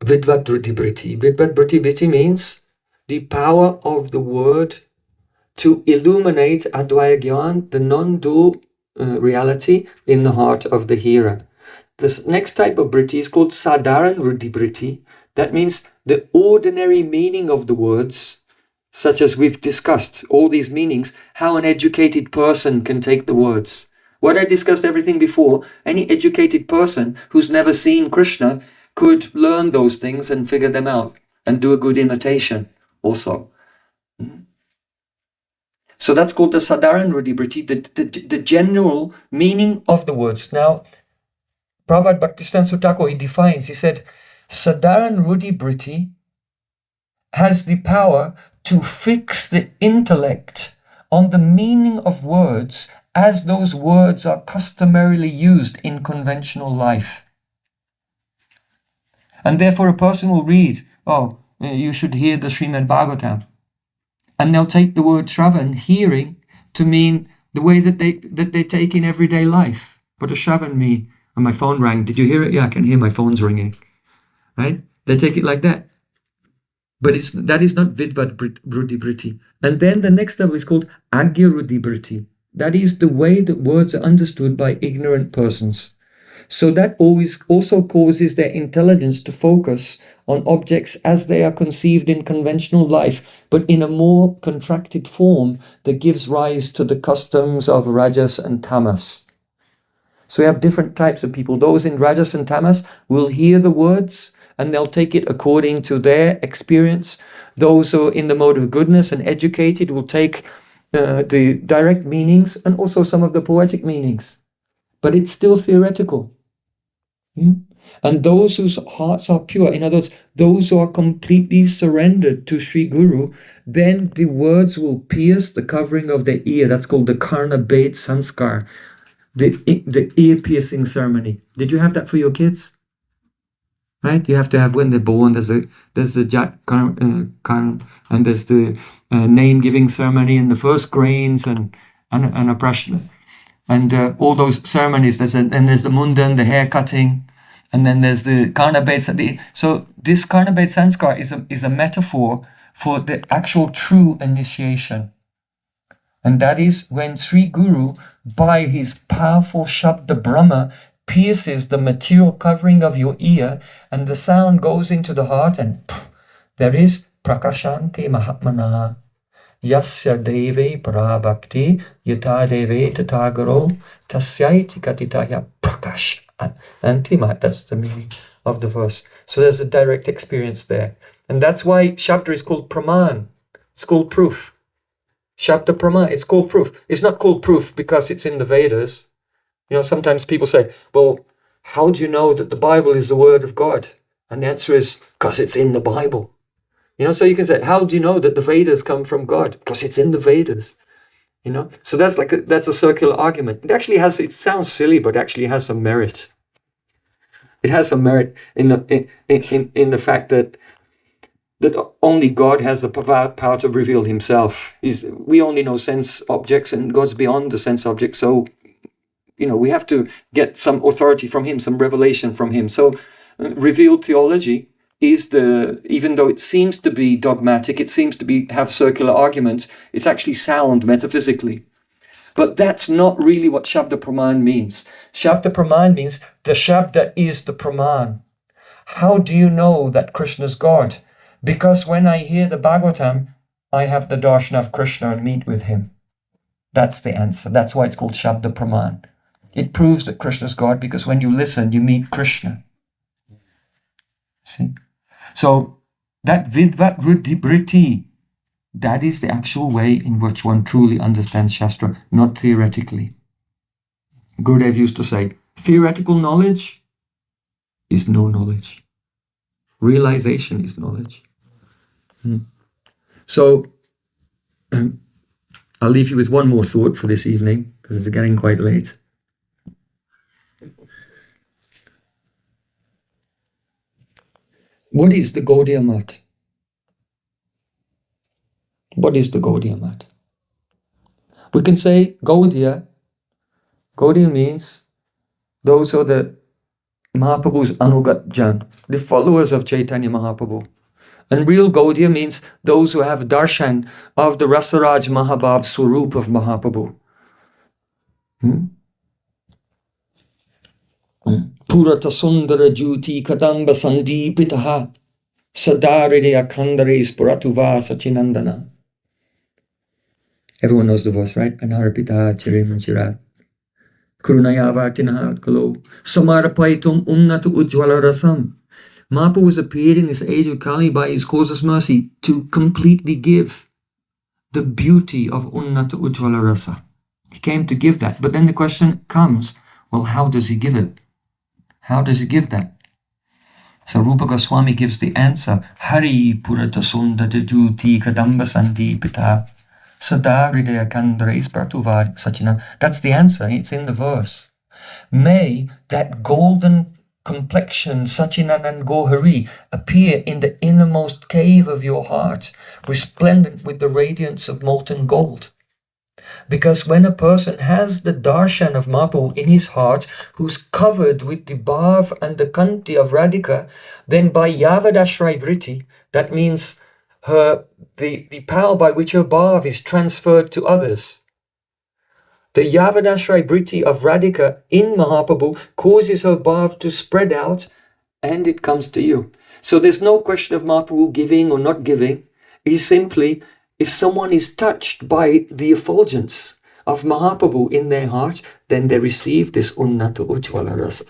Vidvat Vritti Vritti. Vidvat Vritti Vritti means the power of the word to illuminate Advaya Gyan, the non-dual reality in the heart of the hearer. This next type of Vritti is called Sadharan Vritti Vritti. That means the ordinary meaning of the words, such as we've discussed, all these meanings, how an educated person can take the words. What I discussed everything before, any educated person who's never seen Krishna could learn those things and figure them out and do a good imitation also. So that's called the Sadharan Vritti Vritti, the general meaning of the words. Now, Prabhupada Bhaktisiddhanta Thakur, he defines, he said, Sadharan Vritti Vritti has the power to fix the intellect on the meaning of words as those words are customarily used in conventional life. And therefore a person will read, you should hear the Srimad Bhagavatam. And they'll take the word Shravan, hearing, to mean the way that they take in everyday life. What does Shravan mean? And my phone rang. Did you hear it? Yeah, I can hear my phone's ringing. Right? They take it like that. But that is not Vidvat Vritti Vritti. And then the next level is called Agya Vritti Vritti. That is the way that words are understood by ignorant persons. So that always also causes their intelligence to focus on objects as they are conceived in conventional life, but in a more contracted form that gives rise to the customs of Rajas and Tamas. So we have different types of people. Those in Rajas and Tamas will hear the words and they'll take it according to their experience. Those who are in the mode of goodness and educated will take the direct meanings and also some of the poetic meanings. But it's still theoretical. And those whose hearts are pure, in other words, those who are completely surrendered to Sri Guru, then the words will pierce the covering of their ear. That's called the Karna Bhed Sanskar, the ear-piercing ceremony. Did you have that for your kids? Right? You have to have when they're born. There's a Karan, and there's the name-giving ceremony and the first grains and a prashna. And all those ceremonies, there's the mundan, the hair cutting, and then there's the Karna Bhed. So this Karna Bhed Sanskar is a metaphor for the actual true initiation. And that is when Sri Guru, by his powerful Shabda Brahma, pierces the material covering of your ear, and the sound goes into the heart, and there is Prakashante Mahatmana. Yasya deve parabhakti yata deve tatagaro tasyaiti katitaya prakash antima. That's the meaning of the verse. So there's a direct experience there. And that's why Shabda is called Praman. It's called proof. Shabda Praman, it's called proof. It's not called proof because it's in the Vedas. You know, sometimes people say, well, how do you know that the Bible is the word of God? And the answer is, because it's in the Bible. You know, so you can say, how do you know that the Vedas come from God? Because it's in the Vedas. You know, so that's that's a circular argument. It actually has, it sounds silly, but actually has some merit. It has some merit in the fact that only God has the power to reveal himself. We only know sense objects, and God's beyond the sense objects. So, you know, we have to get some authority from him, some revelation from him. So revealed theology is even though it seems to be dogmatic, it seems to have circular arguments, it's actually sound metaphysically. But that's not really what Shabda Praman means. Shabda Praman means the Shabda is the Praman. How do you know that Krishna is God? Because when I hear the Bhagavatam, I have the darshan of Krishna and meet with him. That's the answer. That's why it's called Shabda Praman. It proves that Krishna is God because when you listen, you meet Krishna. See? So that Vidvat Ruddhi Briti, that is the actual way in which one truly understands Shastra, not theoretically. Gurudev used to say, theoretical knowledge is no knowledge. Realization is knowledge. So I'll leave you with one more thought for this evening, because it's getting quite late. What is the Gaudiya Mat? What is the Gaudiya Mat? We can say Gaudiya. Gaudiya means those are the Mahaprabhu's Anugat Jan, the followers of Chaitanya Mahaprabhu. And real Gaudiya means those who have darshan of the Rasaraj Mahabhav Swarup of Mahaprabhu. Purata Sundara Juti Kadamba Sandipitaha Sadaride Akhandare Spuratuva Sachinandana. Everyone knows the verse, right? Anarapita Chirimanchirat. Kurunaya Kalo Samarapaitum Umnatu Ujwala Rasam. Mahaprabhu was appearing as age of Kali by his causeless mercy to completely give the beauty of Unnata Ujwala Rasa. He came to give that. But then the question comes, well, how does he give it? How does he give that? So Rupa Goswami gives the answer. Hari Purata Sundata Juti Kadamba Sandipita Sada Hridaya Kandres Pratuvad Sachina. That's the answer. It's in the verse. May that golden complexion, Sachinanand Gohari, appear in the innermost cave of your heart, resplendent with the radiance of molten gold. Because when a person has the darshan of Mahaprabhu in his heart, who's covered with the bhav and the kanti of Radhika, then by Yavadashray Vritti, that means the power by which her bhav is transferred to others. The Yavadashray Vritti of Radhika in Mahaprabhu causes her bhav to spread out, and it comes to you. So there's no question of Mahaprabhu giving or not giving. It's simply, if someone is touched by the effulgence of Mahaprabhu in their heart, then they receive this Unnata Ujwala Rasa.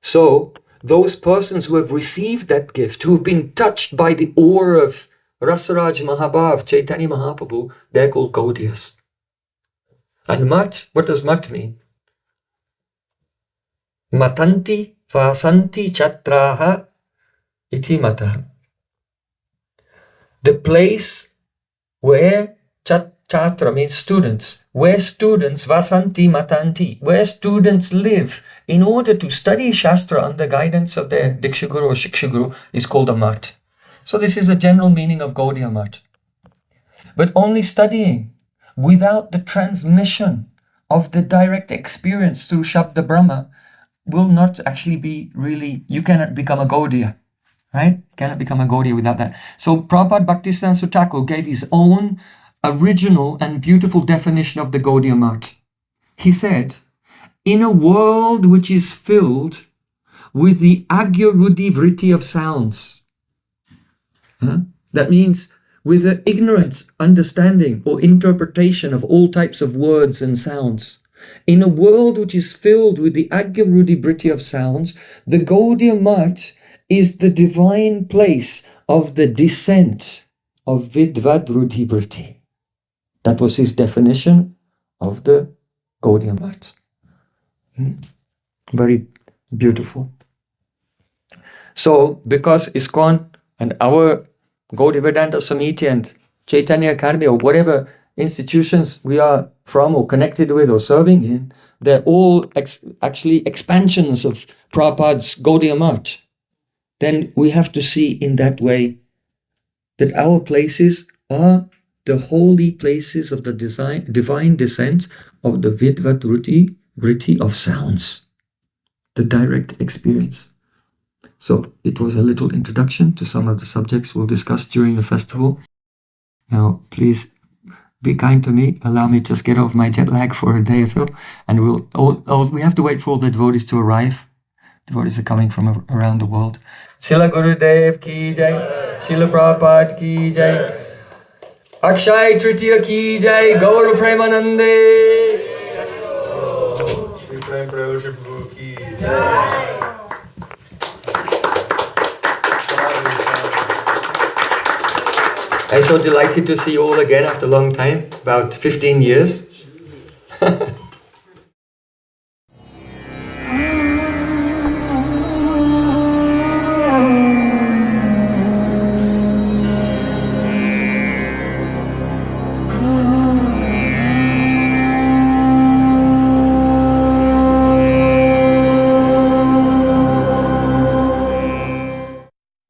So those persons who have received that gift, who have been touched by the aura of Rasaraj Mahabhav, Chaitanya Mahaprabhu, they're called Gaudiyas. And Mat, what does Mat mean? Matanti vasanti chatraha iti mataha. The place where chatra means students, where students vasanti matanti, where students live in order to study Shastra under guidance of their Dikshaguru or Shikshaguru is called a Mat. So this is a general meaning of Gaudiya Mat. But only studying without the transmission of the direct experience through Shabda Brahma will not actually be really, you cannot become a Gaudiya. right? Cannot become a Gaudiya without that. So Prabhupada Bhaktisiddhanta Thakur gave his own original and beautiful definition of the Gaudiya Mat. He said, in a world which is filled with the Agya-Ruddhi vritti of sounds, that means with the ignorant understanding or interpretation of all types of words and sounds. In a world which is filled with the Agya-Ruddhi vritti of sounds, the Gaudiya Mat is the divine place of the descent of Vidvad-Ruddhi vritti. That was his definition of the Gaudiya Mat. Very beautiful. So, because ISKCON and our Gaudiya Vedanta Samiti and Chaitanya Academy or whatever institutions we are from or connected with or serving in, they're all actually expansions of Prabhupada's Gaudiya Mat. Then we have to see in that way that our places are the holy places of the divine descent of the Vidvat Vritti of sounds, the direct experience. So it was a little introduction to some of the subjects we'll discuss during the festival. Now, please be kind to me. Allow me to just get off my jet lag for a day or so, and we have to wait for all the devotees to arrive. Devotees are coming from around the world. Srila Gurudev ki jai, Srila Prabhupada ki jai, Akshaya Tritiya ki jai, Gaura Premanande. Shri Prem Prayojan ki jai. I'm so delighted to see you all again after a long time, about 15 years.